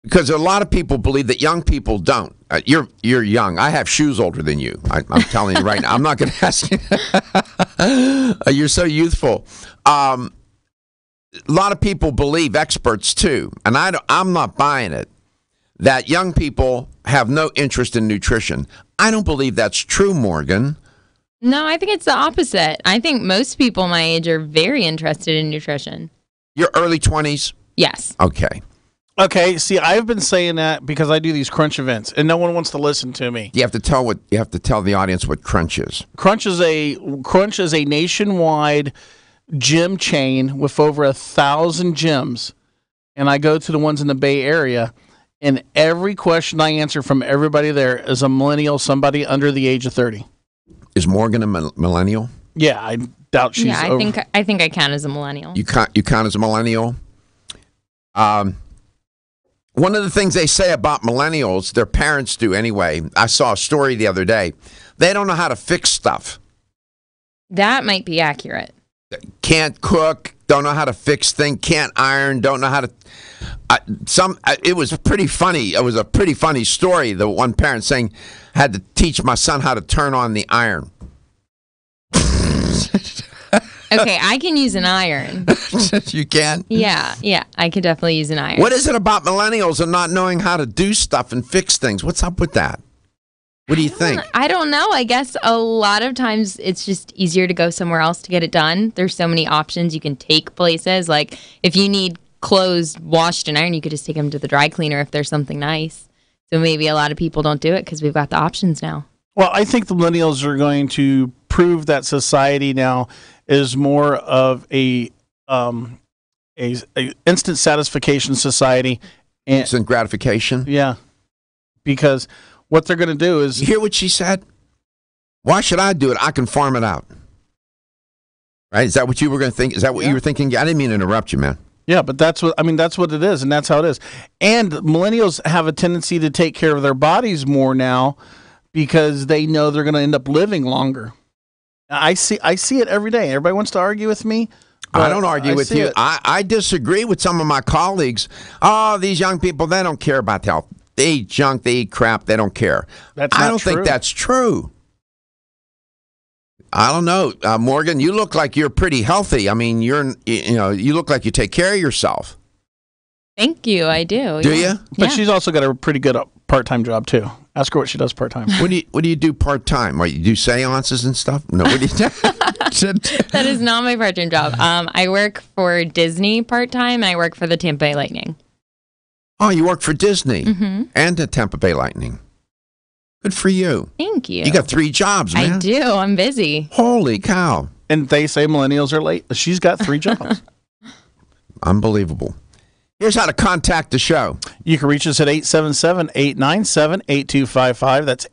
Because a lot of people believe that young people don't. You're young. I have shoes older than you. I'm telling you right now. I'm not going to ask you. You're so youthful. A lot of people believe, experts too, and I'm not buying it, that young people have no interest in nutrition. I don't believe that's true, Morgan. No, I think it's the opposite. I think most people my age are very interested in nutrition. Your early 20s? Yes. Okay, see, I've been saying that because I do these crunch events, and no one wants to listen to me. You have to tell the audience what crunch is. Crunch is a nationwide gym chain with over 1,000 gyms, and I go to the ones in the Bay Area. And every question I answer from everybody there is a millennial, somebody under the age of 30. Is Morgan a millennial? Yeah, I doubt she's. Yeah, I think I count as a millennial. You count as a millennial. One of the things they say about millennials, their parents do anyway. I saw a story the other day. They don't know how to fix stuff. That might be accurate. Can't cook, don't know how to fix things, can't iron, don't know how to. It was pretty funny. It was a pretty funny story. The one parent saying, had to teach my son how to turn on the iron. Okay, I can use an iron. You can? Yeah, I could definitely use an iron. What is it about millennials and not knowing how to do stuff and fix things? What's up with that? What do you think? I don't know. I guess a lot of times it's just easier to go somewhere else to get it done. There's so many options you can take places. Like if you need clothes washed and ironed, you could just take them to the dry cleaner if there's something nice. So maybe a lot of people don't do it because we've got the options now. Well, I think the millennials are going to prove that society now is more of a instant satisfaction society. Instant gratification? Yeah. Because what they're going to do is... You hear what she said? Why should I do it? I can farm it out. Right? Is that what you were going to think? Is that what you were thinking? I didn't mean to interrupt you, man. Yeah, but that's what it is, and that's how it is. And millennials have a tendency to take care of their bodies more now because they know they're going to end up living longer. I see it every day. Everybody wants to argue with me. I don't argue with you. I disagree with some of my colleagues. Oh, these young people, they don't care about health. They eat junk. They eat crap. They don't care. I don't think that's true. I don't know, Morgan. You look like you're pretty healthy. I mean, you look like you take care of yourself. Thank you. I do. Do you? But she's also got a pretty good part-time job too. Ask her what she does part-time. What do you do part-time? You do seances and stuff? No. What do you do? That is not my part-time job. I work for Disney part-time, and I work for the Tampa Bay Lightning. Oh, you work for Disney and the Tampa Bay Lightning. Good for you. Thank you. You got 3 jobs, man. I do. I'm busy. Holy cow. And they say millennials are late. She's got 3 jobs. Unbelievable. Here's how to contact the show. You can reach us at 877-897-8255. That's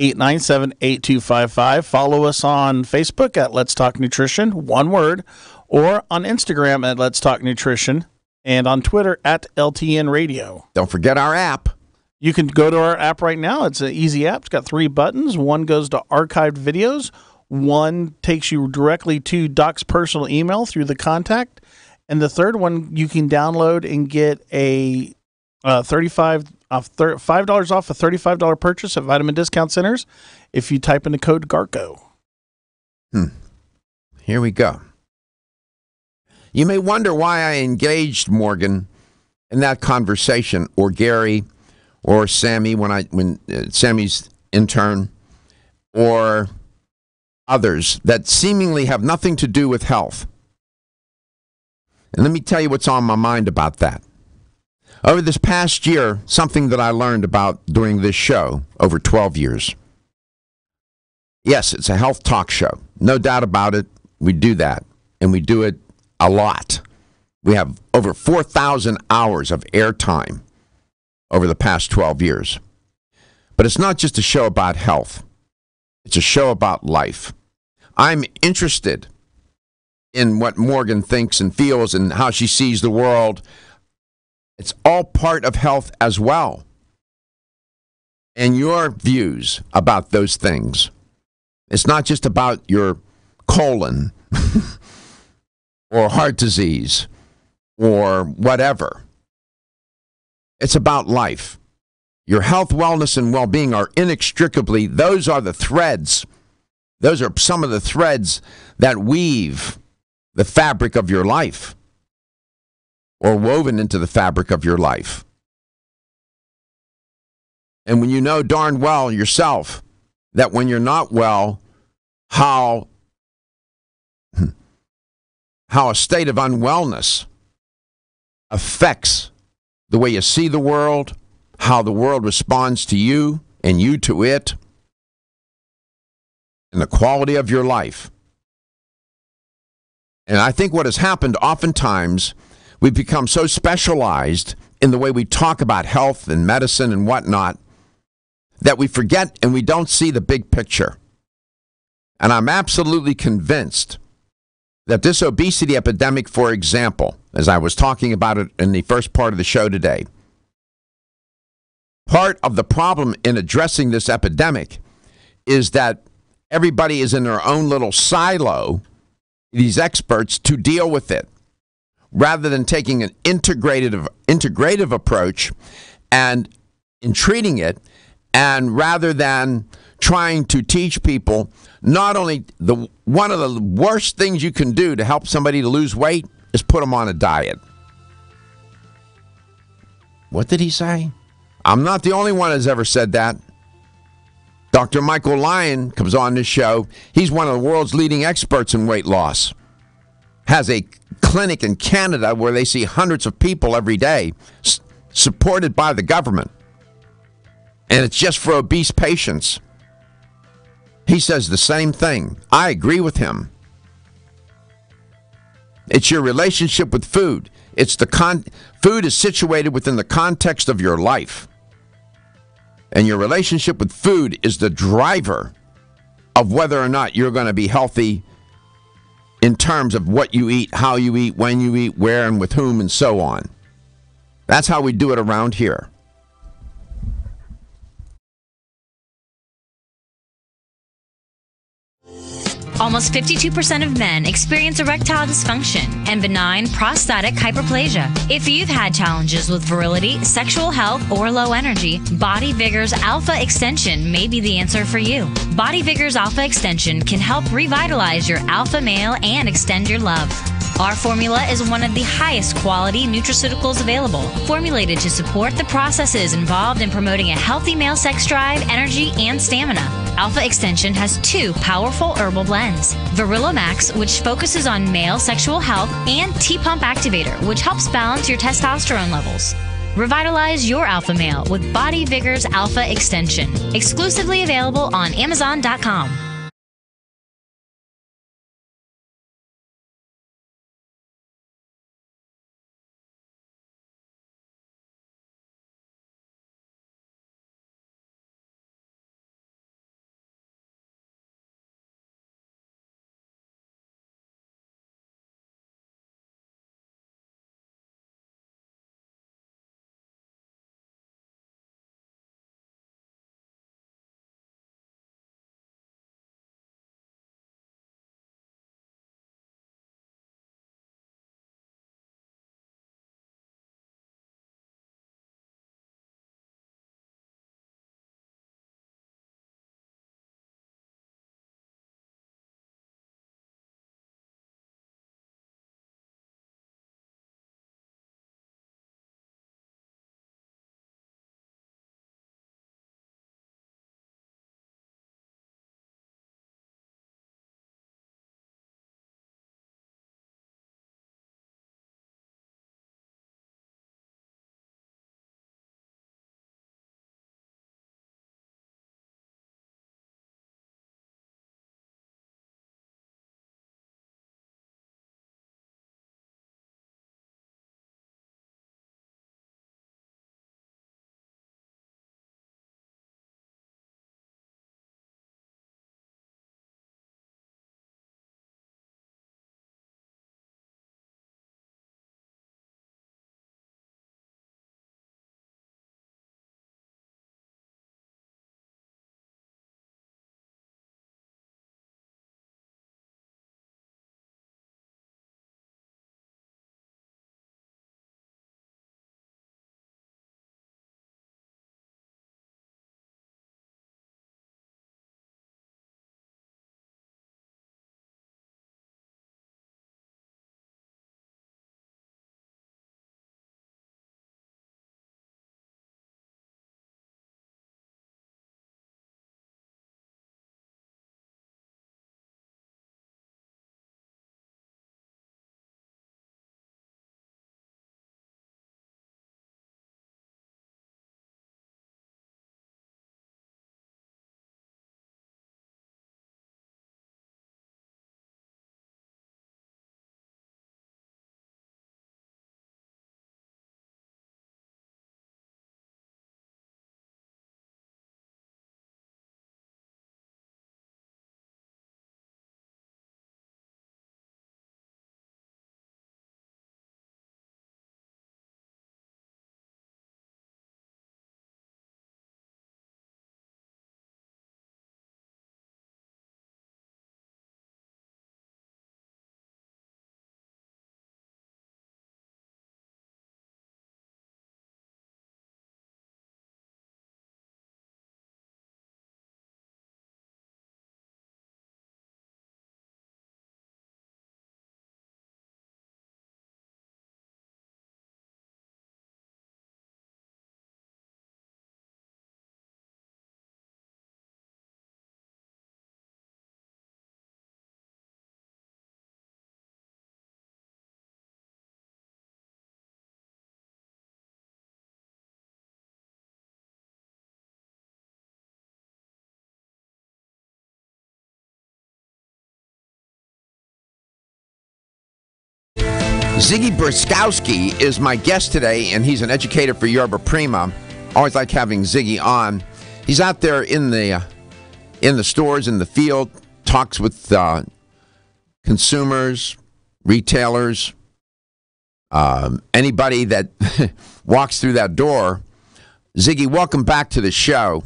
877-897-8255. Follow us on Facebook at Let's Talk Nutrition, one word, or on Instagram at Let's Talk Nutrition, and on Twitter at LTN Radio. Don't forget our app. You can go to our app right now. It's an easy app. It's got 3 buttons. One goes to archived videos. One takes you directly to Doc's personal email through the contact. And the third one, you can download and get a $5 off a $35 purchase at Vitamin Discount Centers if you type in the code GARCO. Here we go. You may wonder why I engaged Morgan in that conversation, or Gary, or Sammy when Sammy's intern, or others that seemingly have nothing to do with health. And let me tell you what's on my mind about that. Over this past year, something that I learned about during this show over 12 years. Yes, it's a health talk show. No doubt about it. We do that, and we do it a lot. We have over 4,000 hours of airtime over the past 12 years. But it's not just a show about health. It's a show about life. I'm interested in what Morgan thinks and feels and how she sees the world. It's all part of health as well. And your views about those things. It's not just about your colon or heart disease or whatever. It's about life. Your health, wellness, and well-being are inextricably, those are the threads. Those are some of the threads that weave the fabric of your life, or woven into the fabric of your life. And when you know darn well yourself that when you're not well, how a state of unwellness affects the way you see the world, how the world responds to you and you to it, and the quality of your life. And I think what has happened oftentimes, we've become so specialized in the way we talk about health and medicine and whatnot that we forget and we don't see the big picture. And I'm absolutely convinced that this obesity epidemic, for example, as I was talking about it in the first part of the show today, part of the problem in addressing this epidemic is that everybody is in their own little silo, these experts, to deal with it, rather than taking an integrative approach and in treating it, and rather than trying to teach people not only one of the worst things you can do to help somebody to lose weight is put them on a diet. What did he say? I'm not the only one that's ever said that. Dr. Michael Lyon comes on this show. He's one of the world's leading experts in weight loss. Has a clinic in Canada where they see hundreds of people every day, supported by the government. And it's just for obese patients. He says the same thing. I agree with him. It's your relationship with food. It's food is situated within the context of your life. And your relationship with food is the driver of whether or not you're going to be healthy in terms of what you eat, how you eat, when you eat, where and with whom, and so on. That's how we do it around here. Almost 52% of men experience erectile dysfunction and benign prostatic hyperplasia. If you've had challenges with virility, sexual health, or low energy, Body Vigor's Alpha Extension may be the answer for you. Body Vigor's Alpha Extension can help revitalize your alpha male and extend your love. Our formula is one of the highest quality nutraceuticals available, formulated to support the processes involved in promoting a healthy male sex drive, energy, and stamina. Alpha Extension has 2 powerful herbal blends: Virilomax, which focuses on male sexual health, and T-Pump Activator, which helps balance your testosterone levels. Revitalize your alpha male with Body Vigor's Alpha Extension. Exclusively available on Amazon.com. Ziggy Brzostowski is my guest today, and he's an educator for Yerba Prima. Always like having Ziggy on. He's out there in the stores, in the field, talks with consumers, retailers, anybody that walks through that door. Ziggy, welcome back to the show.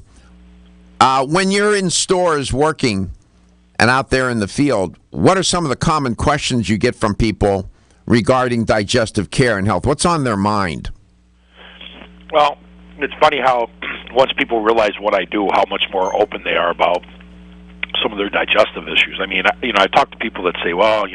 When you're in stores working and out there in the field, what are some of the common questions you get from people regarding digestive care and health? What's on their mind? Well, it's funny how once people realize what I do, how much more open they are about some of their digestive issues. I mean, I talk to people that say, well,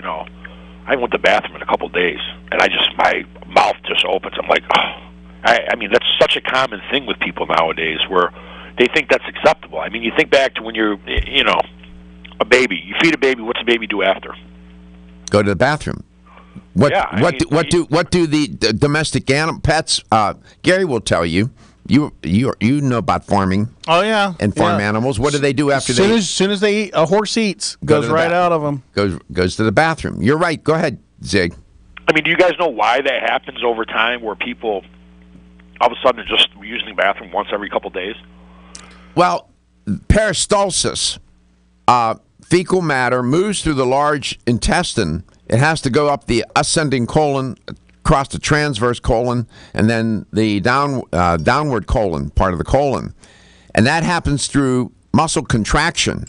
I went to the bathroom in a couple of days, and my mouth just opens. I'm like, oh. I mean, that's such a common thing with people nowadays where they think that's acceptable. I mean, you think back to when you're, a baby. You feed a baby. What's a baby do after? Go to the bathroom. What do the domestic animal pets? Gary will tell you. You know about farming. Oh yeah, and farm animals. What do they do after as soon as they eat? A horse eats, goes right out of them. Goes to the bathroom. You're right. Go ahead, Zig. I mean, do you guys know why that happens over time, where people all of a sudden are just using the bathroom once every couple of days? Well, peristalsis, fecal matter moves through the large intestine. It has to go up the ascending colon, across the transverse colon, and then the downward colon, part of the colon. And that happens through muscle contraction.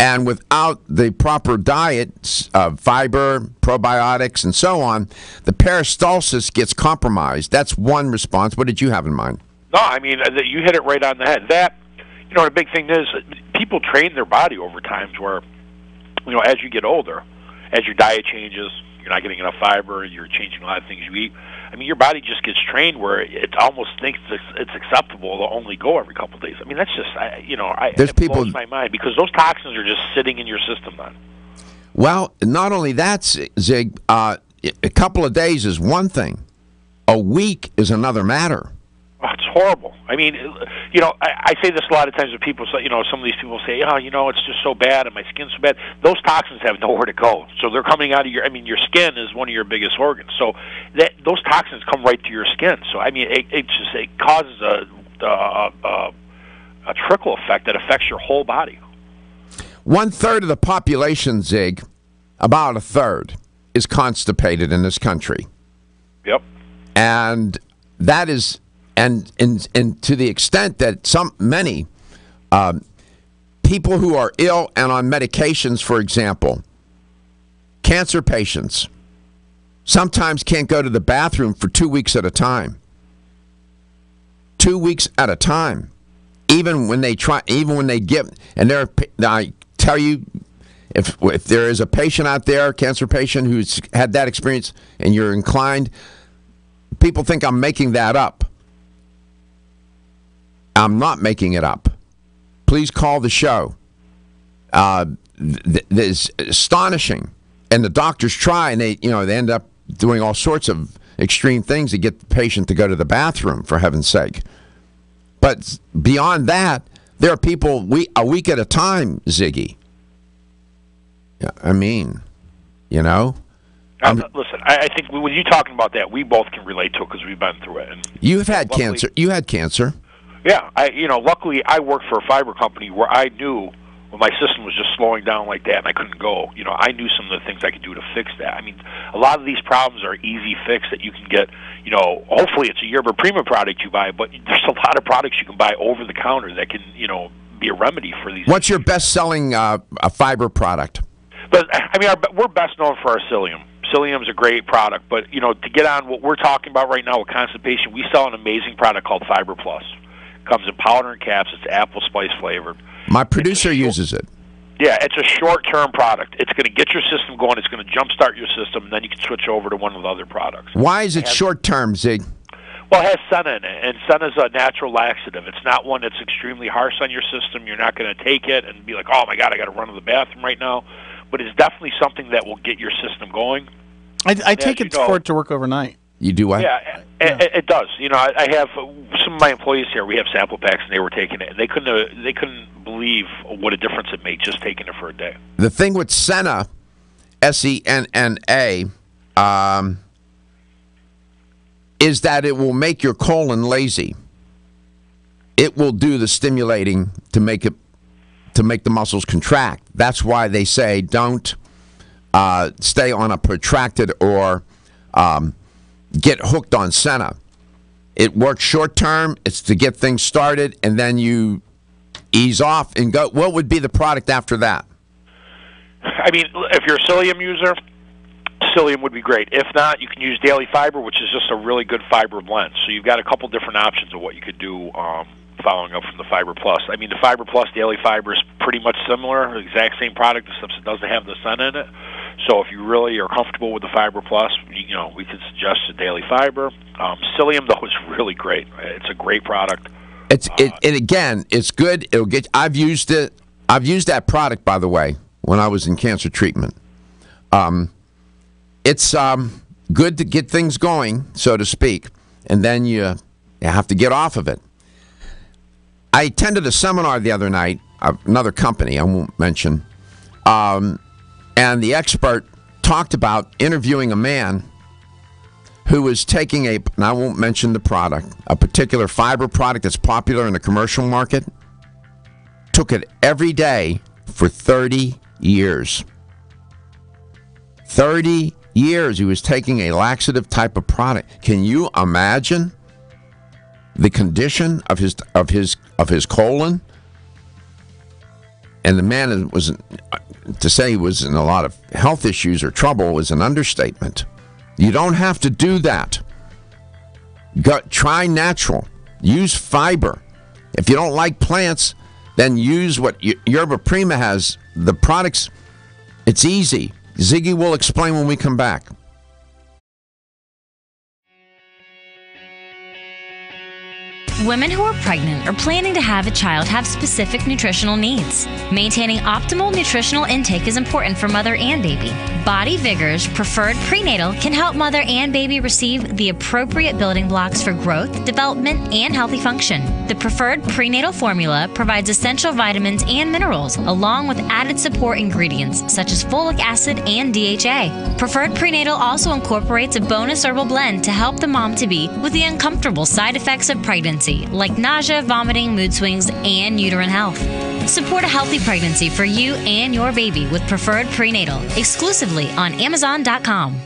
And without the proper diet of fiber, probiotics, and so on, the peristalsis gets compromised. That's one response. What did you have in mind? No, I mean, you hit it right on the head. The big thing is people train their body over times where, as you get older, as your diet changes, you're not getting enough fiber, you're changing a lot of things you eat. I mean, your body just gets trained where it almost thinks it's acceptable to only go every couple of days. I mean, that's just, it blows my mind because those toxins are just sitting in your system then. Well, not only that, Zig, a couple of days is one thing. A week is another matter. Oh, it's horrible. I mean, I say this a lot of times when people say, some of these people say, it's just so bad and my skin's so bad. Those toxins have nowhere to go. So they're coming out of your skin is one of your biggest organs. So those toxins come right to your skin. So, I mean, it causes a trickle effect that affects your whole body. 1/3 of the population, Zig, about a third, is constipated in this country. Yep. And that is... And to the extent that many people who are ill and on medications, for example, cancer patients, sometimes can't go to the bathroom for 2 weeks at a time. 2 weeks at a time. Even when they get, and I tell you, if there is a patient out there, a cancer patient who's had that experience, and you're inclined, people think I'm making that up. I'm not making it up. Please call the show. It's astonishing. And the doctors try, and they end up doing all sorts of extreme things to get the patient to go to the bathroom, for heaven's sake. But beyond that, there are people a week at a time, Ziggy. Yeah, I mean, listen, I think when you're talking about that, we both can relate to it because we've been through it. And you've had cancer. You had cancer. Yeah, luckily I worked for a fiber company where I knew when my system was just slowing down like that and I couldn't go, I knew some of the things I could do to fix that. I mean, a lot of these problems are easy fix that you can get, hopefully it's a Yerba Prima product you buy, but there's a lot of products you can buy over the counter that can, be a remedy for these. What's your best-selling fiber product? But, I mean, we're best known for our psyllium. Psyllium's a great product, but, to get on what we're talking about right now with constipation, we sell an amazing product called Fiber Plus. Comes in powder and caps. It's apple spice flavored. My producer uses it. Yeah, it's a short-term product. It's going to get your system going. It's going to jumpstart your system, and then you can switch over to one of the other products. Why is it short-term, Zig? Well, it has senna in it, and senna is a natural laxative. It's not one that's extremely harsh on your system. You're not going to take it and be like, oh, my God, I got to run to the bathroom right now. But it's definitely something that will get your system going. I take it for it to work overnight. You do what? Yeah, it does. I have some of my employees here. We have sample packs, and they were taking it, and they couldn't believe what a difference it made just taking it for a day. The thing with senna, SENNA, is that it will make your colon lazy. It will do the stimulating to make the muscles contract. That's why they say don't stay on a protracted or get hooked on senna. It works short term. It's to get things started, and then you ease off and go. What would be the product after that? I mean, if you're a psyllium user, psyllium would be great. If not, you can use Daily Fiber, which is just a really good fiber blend. So you've got a couple different options of what you could do following up from the Fiber Plus. I mean, the Fiber Plus Daily Fiber is pretty much similar, exact same product, except it doesn't have the sun in it. So if you really are comfortable with the Fiber Plus, we could suggest the Daily Fiber. Psyllium, though, is really great. It's a great product. And again, it's good. I've used it. I've used that product, by the way, when I was in cancer treatment. It's good to get things going, so to speak, and then you have to get off of it. I attended a seminar the other night, another company I won't mention, and the expert talked about interviewing a man who was taking and I won't mention the product, a particular fiber product that's popular in the commercial market, took it every day for 30 years. 30 years he was taking a laxative type of product. Can you imagine the condition of his colon? And the man was, to say he was in a lot of health issues or trouble is an understatement. You don't have to do that. Try natural. Use fiber. If you don't like plants, then use what Yerba Prima has. The products, it's easy. Ziggy will explain when we come back. Women who are pregnant or planning to have a child have specific nutritional needs. Maintaining optimal nutritional intake is important for mother and baby. Body Vigor's Preferred Prenatal can help mother and baby receive the appropriate building blocks for growth, development, and healthy function. The Preferred Prenatal formula provides essential vitamins and minerals, along with added support ingredients such as folic acid and DHA. Preferred Prenatal also incorporates a bonus herbal blend to help the mom-to-be with the uncomfortable side effects of pregnancy, like nausea, vomiting, mood swings, and uterine health. Support a healthy pregnancy for you and your baby with Preferred Prenatal, exclusively on Amazon.com.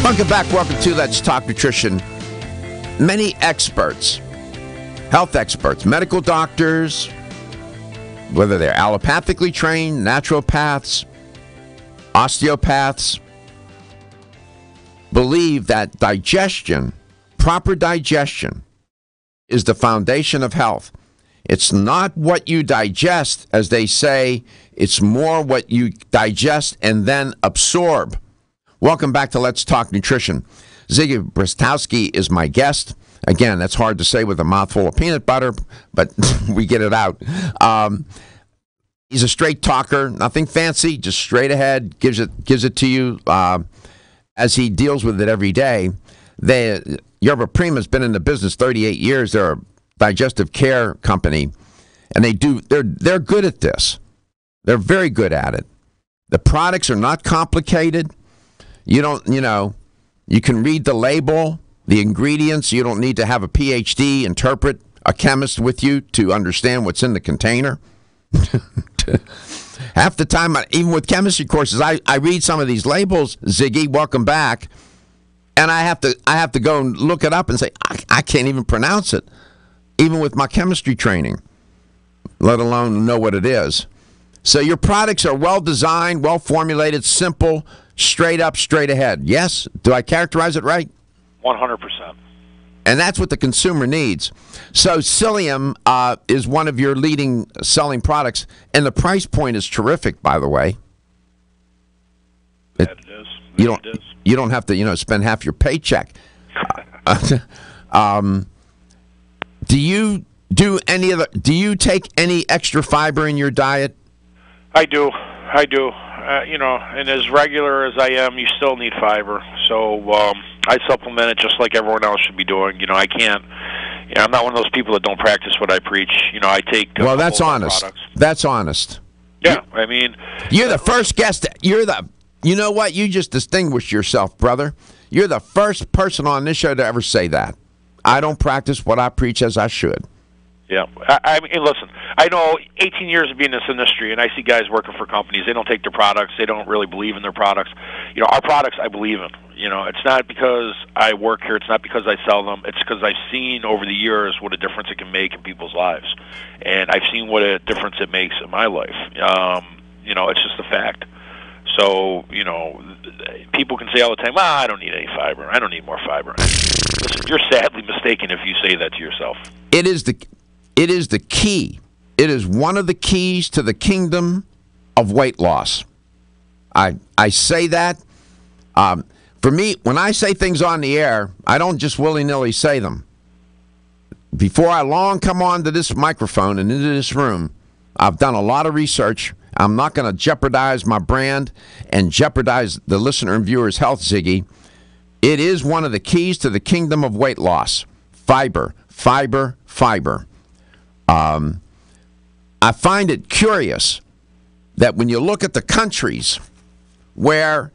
Welcome back. Welcome to Let's Talk Nutrition. Many experts, health experts, medical doctors, whether they're allopathically trained, naturopaths, osteopaths, believe that digestion, proper digestion, is the foundation of health. It's not what you digest, as they say. It's more what you digest and then absorb. Welcome back to Let's Talk Nutrition. Ziggy Brzostowski is my guest. Again, that's hard to say with a mouthful of peanut butter, but we get it out. He's a straight talker, nothing fancy, just straight ahead, gives it to you as he deals with it every day. Yerba Prima has been in the business 38 years. They're a digestive care company, and they're good at this. They're very good at it. The products are not complicated. You can read the label, the ingredients. You don't need to have a PhD, interpret, a chemist with you to understand what's in the container. Half the time, even with chemistry courses, I read some of these labels, Ziggy, welcome back, and I have to go and look it up and say, I can't even pronounce it, even with my chemistry training, let alone know what it is. So your products are well-designed, well-formulated, simple, straight up, straight ahead. Yes? Do I characterize it right? 100%. And that's what the consumer needs. So Psyllium is one of your leading selling products, and the price point is terrific, by the way. It is. You don't have to spend half your paycheck. Do you take any extra fiber in your diet? I do. And as regular as I am, you still need fiber. So I supplement it just like everyone else should be doing. I can't. I'm not one of those people that don't practice what I preach. I take. Well, that's honest. Products. That's honest. Yeah, you're the first guest. You know what? You just distinguished yourself, brother. You're the first person on this show to ever say that. I don't practice what I preach as I should. Yeah. I mean, listen, I know 18 years of being in this industry, and I see guys working for companies. They don't take their products. They don't really believe in their products. Our products I believe in. It's not because I work here. It's not because I sell them. It's because I've seen over the years what a difference it can make in people's lives. And I've seen what a difference it makes in my life. It's just a fact. So, people can say all the time, I don't need any fiber. I don't need more fiber. Listen, you're sadly mistaken if you say that to yourself. It is the key. It is one of the keys to the kingdom of weight loss. I say that. For me, when I say things on the air, I don't just willy-nilly say them. Before I long come onto this microphone and into this room, I've done a lot of research. I'm not going to jeopardize my brand and jeopardize the listener and viewer's health, Ziggy. It is one of the keys to the kingdom of weight loss. Fiber, fiber, fiber. I find it curious that when you look at the countries where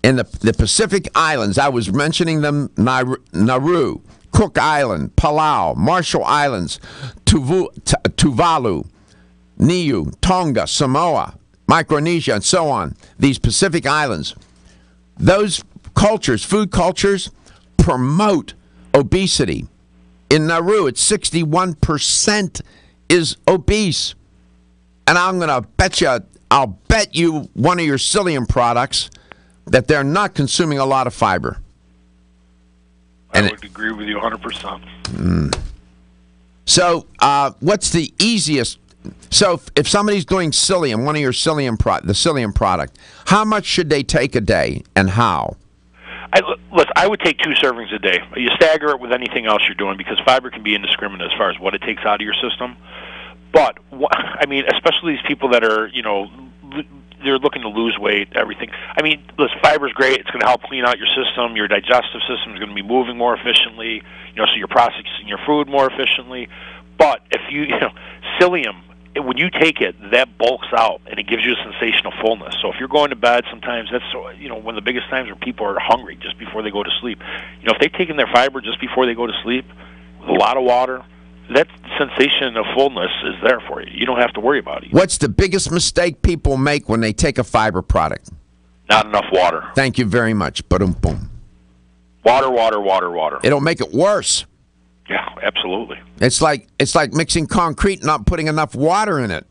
in the Pacific Islands, I was mentioning them, Nauru, Cook Island, Palau, Marshall Islands, Tuvalu, Niue, Tonga, Samoa, Micronesia, and so on, these Pacific Islands, those cultures, food cultures, promote obesity. In Nauru, it's 61% is obese. And I'm going to I'll bet you one of your Psyllium products that they're not consuming a lot of fiber. I would agree with you 100%. So what's the easiest? So if somebody's doing Psyllium, one of your Psyllium the Psyllium product, how much should they take a day and how? I would take 2 servings a day. You stagger it with anything else you're doing because fiber can be indiscriminate as far as what it takes out of your system. But, especially these people that are, they're looking to lose weight, everything. Listen, fiber's great. It's going to help clean out your system. Your digestive system is going to be moving more efficiently, so you're processing your food more efficiently. But if Psyllium, when you take it, that bulks out, and it gives you a sensation of fullness. So if you're going to bed, sometimes that's one of the biggest times where people are hungry just before they go to sleep. If they've taken their fiber just before they go to sleep with a lot of water, that sensation of fullness is there for you. You don't have to worry about it. What's the biggest mistake people make when they take a fiber product? Not enough water. Thank you very much. Boom, boom. Water, water, water, water. It'll make it worse. Yeah, absolutely. It's like mixing concrete and not putting enough water in it.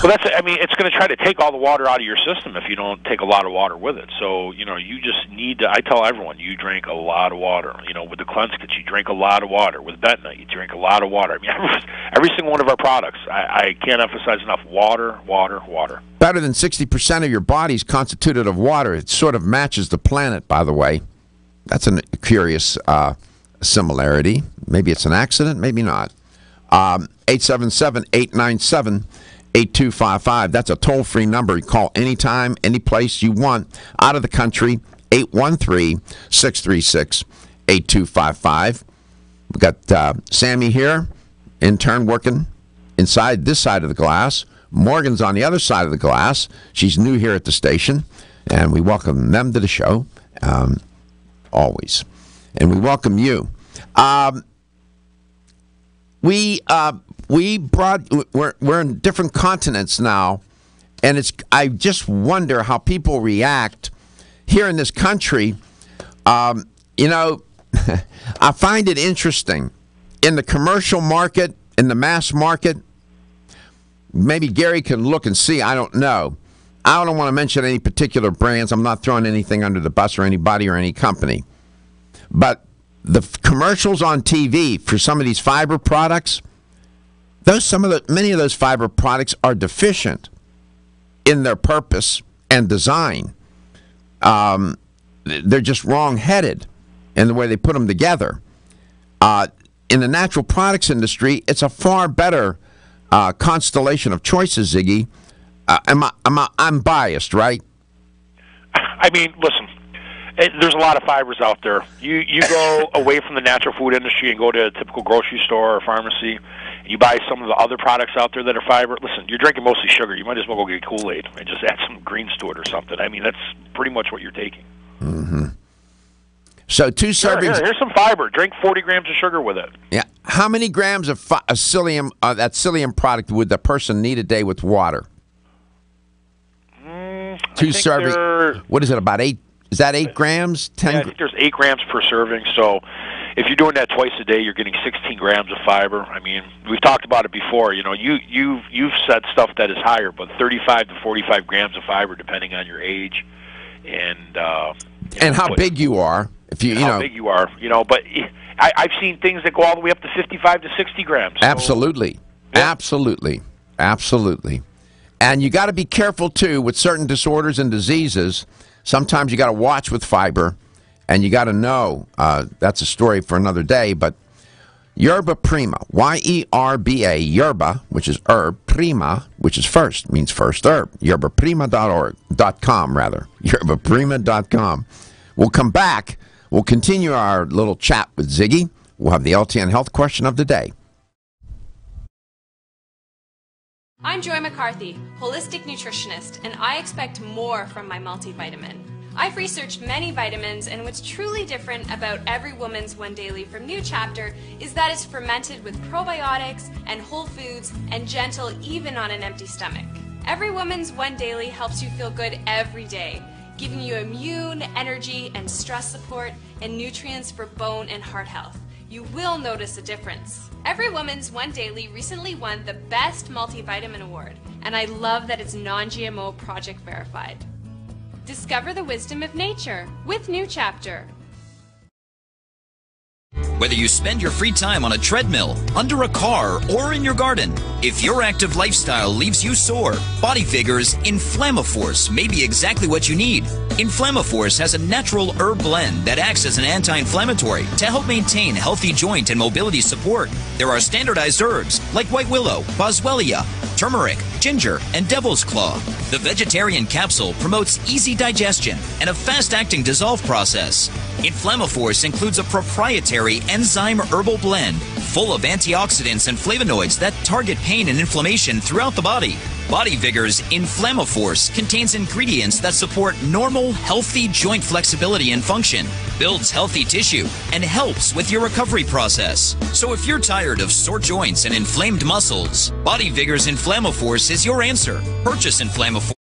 Well, it's going to try to take all the water out of your system if you don't take a lot of water with it. So, you just need to, I tell everyone, you drink a lot of water. With the Cleanse Kit, you drink a lot of water. With Bentonite, you drink a lot of water. I mean, every single one of our products, I can't emphasize enough, water, water, water. Better than 60% of your body is constituted of water. It sort of matches the planet, by the way. That's a curious similarity. Maybe it's an accident, maybe not. 877-897-8255. That's a toll-free number. You call anytime, any place you want. Out of the country, 813-636-8255. We've got Sammy here, intern working inside this side of the glass. Morgan's on the other side of the glass. She's new here at the station, and we welcome them to the show, always. And we welcome you. We're in different continents now, and I just wonder how people react here in this country. I find it interesting in the commercial market, in the mass market. Maybe Gary can look and see. I don't know. I don't want to mention any particular brands. I'm not throwing anything under the bus or anybody or any company, but the commercials on TV for some of these fiber products, many of those fiber products are deficient in their purpose and design. They're just wrong-headed in the way they put them together. In the natural products industry, it's a far better constellation of choices, Ziggy. I'm biased, right? I mean, listen. There's a lot of fibers out there. You go away from the natural food industry and go to a typical grocery store or pharmacy, and you buy some of the other products out there that are fiber. Listen, you're drinking mostly sugar. You might as well go get Kool-Aid and just add some greens to it or something. I mean, that's pretty much what you're taking. Mm-hmm. So 2 servings. Here's some fiber. Drink 40 grams of sugar with it. Yeah. How many grams of psyllium, that psyllium product, would the person need a day with water? 2 servings. What is it, about 8? Is that 8 grams? 10? Yeah, I think there's 8 grams per serving. So if you're doing that twice a day, you're getting 16 grams of fiber. I mean, we've talked about it before. You've said stuff that is higher, but 35 to 45 grams of fiber, depending on your age and how big you are. How big you are. But I've seen things that go all the way up to 55 to 60 grams. So, absolutely, yeah. Absolutely. And you got to be careful too with certain disorders and diseases. Sometimes you got to watch with fiber, and you got to know. That's a story for another day. But Yerba Prima, Y-E-R-B-A, Yerba, which is herb, Prima, which is first, means first herb. YerbaPrima.com, rather. YerbaPrima.com. We'll come back. We'll continue our little chat with Ziggy. We'll have the LTN Health question of the day. I'm Joy McCarthy, holistic nutritionist, and I expect more from my multivitamin. I've researched many vitamins, and what's truly different about Every Woman's One Daily from New Chapter is that it's fermented with probiotics and whole foods and gentle even on an empty stomach. Every Woman's One Daily helps you feel good every day, giving you immune, energy, and stress support, and nutrients for bone and heart health. You will notice a difference. Every Woman's One Daily recently won the Best Multivitamin Award, and I love that it's non-GMO project verified. Discover the wisdom of nature with New Chapter. Whether you spend your free time on a treadmill, under a car, or in your garden, if your active lifestyle leaves you sore, Body Figures Inflammaforce may be exactly what you need. Inflammaforce has a natural herb blend that acts as an anti-inflammatory to help maintain healthy joint and mobility support. There are standardized herbs like white willow, boswellia, turmeric, ginger, and devil's claw. The vegetarian capsule promotes easy digestion and a fast-acting dissolve process. Inflammaforce includes a proprietary enzyme herbal blend full of antioxidants and flavonoids that target pain and inflammation throughout the body. Body Vigor's Inflammaforce contains ingredients that support normal, healthy joint flexibility and function, builds healthy tissue, and helps with your recovery process. So if you're tired of sore joints and inflamed muscles, Body Vigor's Inflammaforce is your answer. Purchase Inflammaforce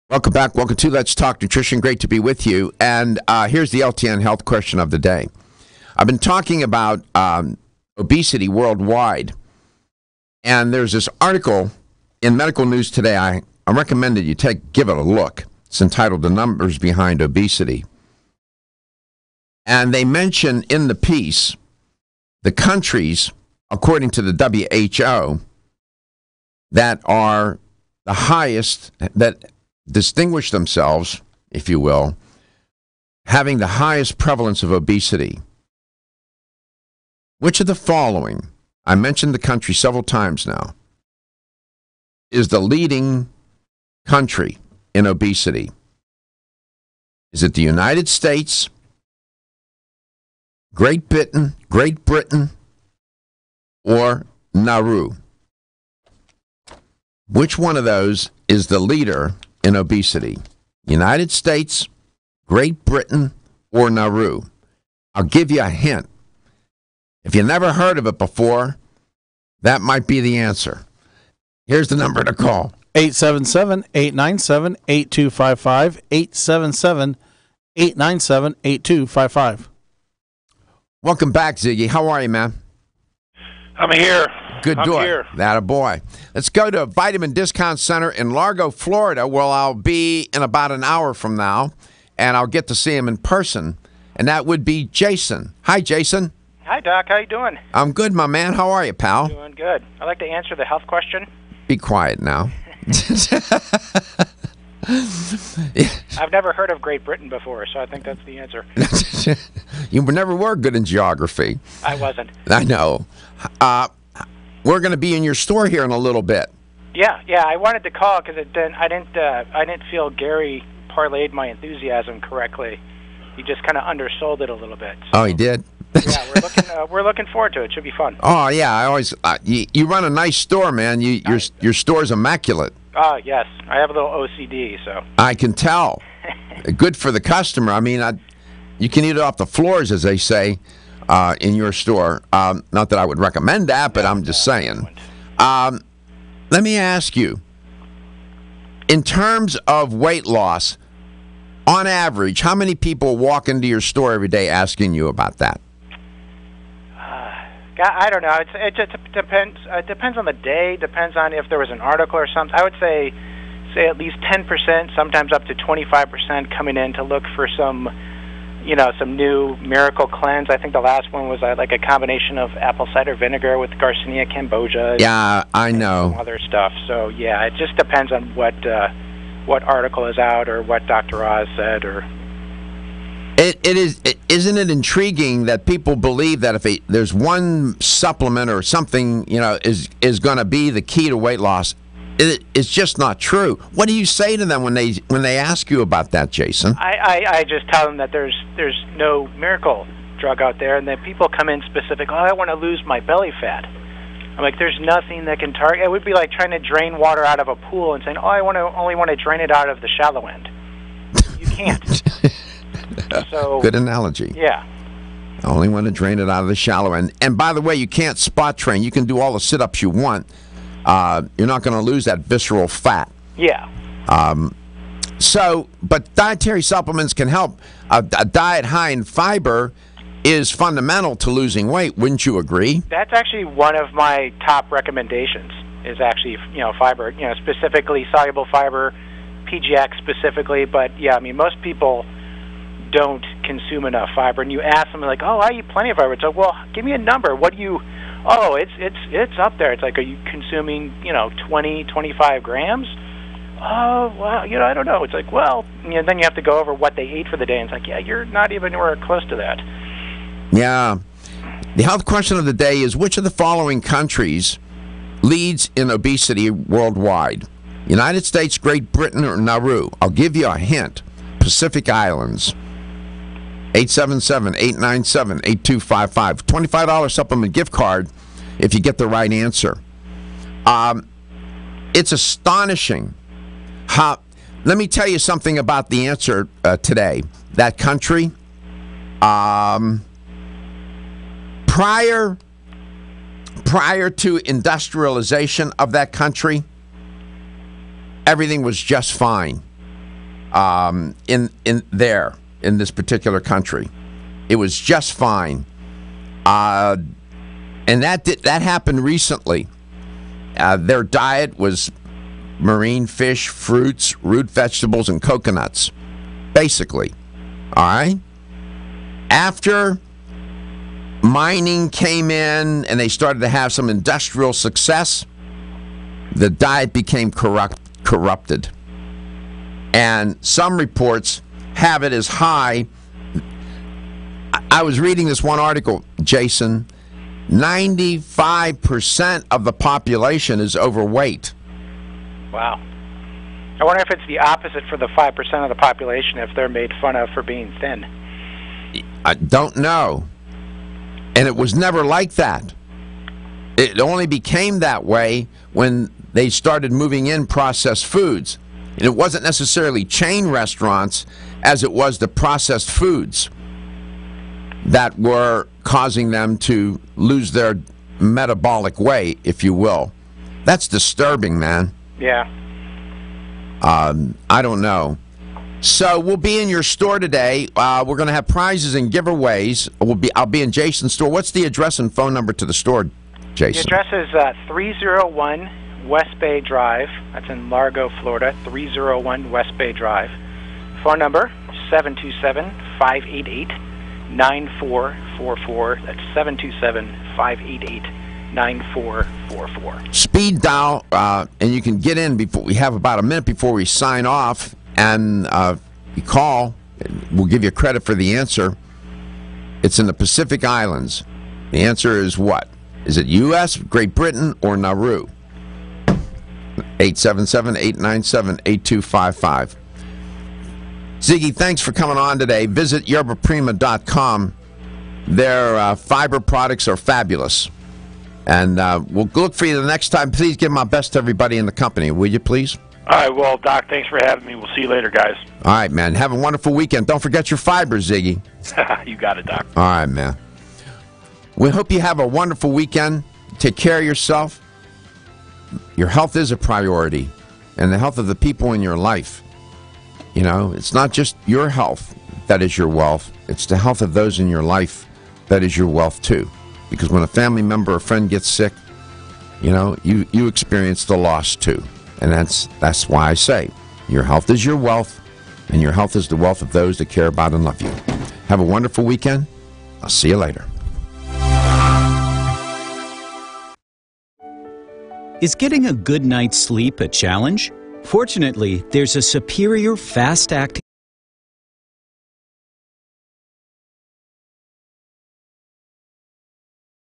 Welcome back. Welcome to Let's Talk Nutrition. Great to be with you. And here's the LTN health question of the day. I've been talking about obesity worldwide. And there's this article in Medical News Today. I recommend that you give it a look. It's entitled The Numbers Behind Obesity. And they mention in the piece the countries, according to the WHO, that are the highest, that distinguish themselves, if you will, having the highest prevalence of obesity. Which of the following, I mentioned the country several times now, is the leading country in obesity? Is it the United States, Great Britain, or Nauru? Which one of those is the leader in obesity? United States, Great Britain, or Nauru? I'll give you a hint. If you never heard of it before, that might be the answer. Here's the number to call. 877-897-8255, 877-897-8255. Welcome back, Ziggy. How are you, man? I'm here. Good boy. That a boy. Let's go to Vitamin Discount Center in Largo, Florida, where I'll be in about an hour from now, and I'll get to see him in person, and that would be Jason. Hi, Jason. Hi, Doc. How you doing? I'm good, my man. How are you, pal? Doing good. I'd like to answer the health question. Be quiet now. I've never heard of Great Britain before, so I think that's the answer. You never were good in geography. I wasn't. I know. We're going to be in your store here in a little bit. Yeah. I wanted to call because I didn't feel Gary parlayed my enthusiasm correctly. He just kind of undersold it a little bit. So. Oh, he did. Yeah, we're looking forward to it. Should be fun. Oh yeah, I always you run a nice store, man. Your store's immaculate. Oh yes, I have a little OCD, so I can tell. Good for the customer. I mean, you can eat it off the floors, as they say, in your store. Not that I would recommend that, but I'm just saying. Let me ask you, in terms of weight loss, on average, how many people walk into your store every day asking you about that? I don't know. It just depends. It depends on the day. Depends on if there was an article or something. I would say at least 10%, sometimes up to 25% coming in to look for some new miracle cleanse. I think the last one was like a combination of apple cider vinegar with Garcinia cambogia. Yeah, I know. Some other stuff. So yeah, it just depends on what article is out or what Dr. Oz said or. Isn't it intriguing that people believe that if there's one supplement or something, is going to be the key to weight loss? It's just not true. What do you say to them when they ask you about that, Jason? I just tell them that there's no miracle drug out there, and that people come in specific. Oh, I want to lose my belly fat. I'm like, there's nothing that can target. It would be like trying to drain water out of a pool and saying, oh, I only want to drain it out of the shallow end. You can't. So, good analogy. Yeah. I only want to drain it out of the shallow end. And by the way, you can't spot train. You can do all the sit-ups you want. You're not going to lose that visceral fat. Yeah. But dietary supplements can help. A diet high in fiber is fundamental to losing weight. Wouldn't you agree? That's actually one of my top recommendations. Is actually fiber. Specifically soluble fiber, PGX specifically. But yeah, I mean most people don't consume enough fiber, and you ask them like, "Oh, I eat plenty of fiber." It's like, "Well, give me a number. What do you?" Oh, it's up there. It's like, are you consuming 20, 25 grams? Oh, well, I don't know. It's like, well, then you have to go over what they ate for the day, and it's like, yeah, you're not even anywhere close to that. Yeah. The health question of the day is: which of the following countries leads in obesity worldwide? United States, Great Britain, or Nauru? I'll give you a hint: Pacific Islands. 877-897-8255. $25 supplement gift card if you get the right answer. It's astonishing how. Let me tell you something about the answer today. That country, prior to industrialization of that country, everything was just fine. in this particular country. It was just fine. And that happened recently. Their diet was marine fish, fruits, root vegetables, and coconuts, basically. All right? After mining came in and they started to have some industrial success, the diet became corrupted. And some reports have it as high. I was reading this one article, Jason. 95% of the population is overweight. Wow. I wonder if it's the opposite for the 5% of the population, if they're made fun of for being thin. I don't know. And it was never like that. It only became that way when they started moving in processed foods. And it wasn't necessarily chain restaurants as it was the processed foods that were causing them to lose their metabolic weight, if you will. That's disturbing, man. Yeah. I don't know. So we'll be in your store today. We're going to have prizes and giveaways. I'll be in Jason's store. What's the address and phone number to the store, Jason? The address is 301 West Bay Drive. That's in Largo, Florida. 301 West Bay Drive. Phone number 727-588-9444. That's 727-588-9444. Speed dial, and you can get in before we have about a minute before we sign off, and you call. We'll give you credit for the answer. It's in the Pacific Islands. The answer is what? Is it U.S., Great Britain, or Nauru? 877-897-8255. Ziggy, thanks for coming on today. Visit yerbaprima.com. Their fiber products are fabulous. And we'll look for you the next time. Please give my best to everybody in the company, will you please? All right, well, Doc, thanks for having me. We'll see you later, guys. All right, man. Have a wonderful weekend. Don't forget your fiber, Ziggy. You got it, Doc. All right, man. We hope you have a wonderful weekend. Take care of yourself. Your health is a priority, and the health of the people in your life. You know, it's not just your health that is your wealth. It's the health of those in your life that is your wealth, too. Because when a family member or friend gets sick, you know, you experience the loss, too. And that's why I say your health is your wealth, and your health is the wealth of those that care about and love you. Have a wonderful weekend. I'll see you later. Is getting a good night's sleep a challenge? Fortunately, there's a superior fast-acting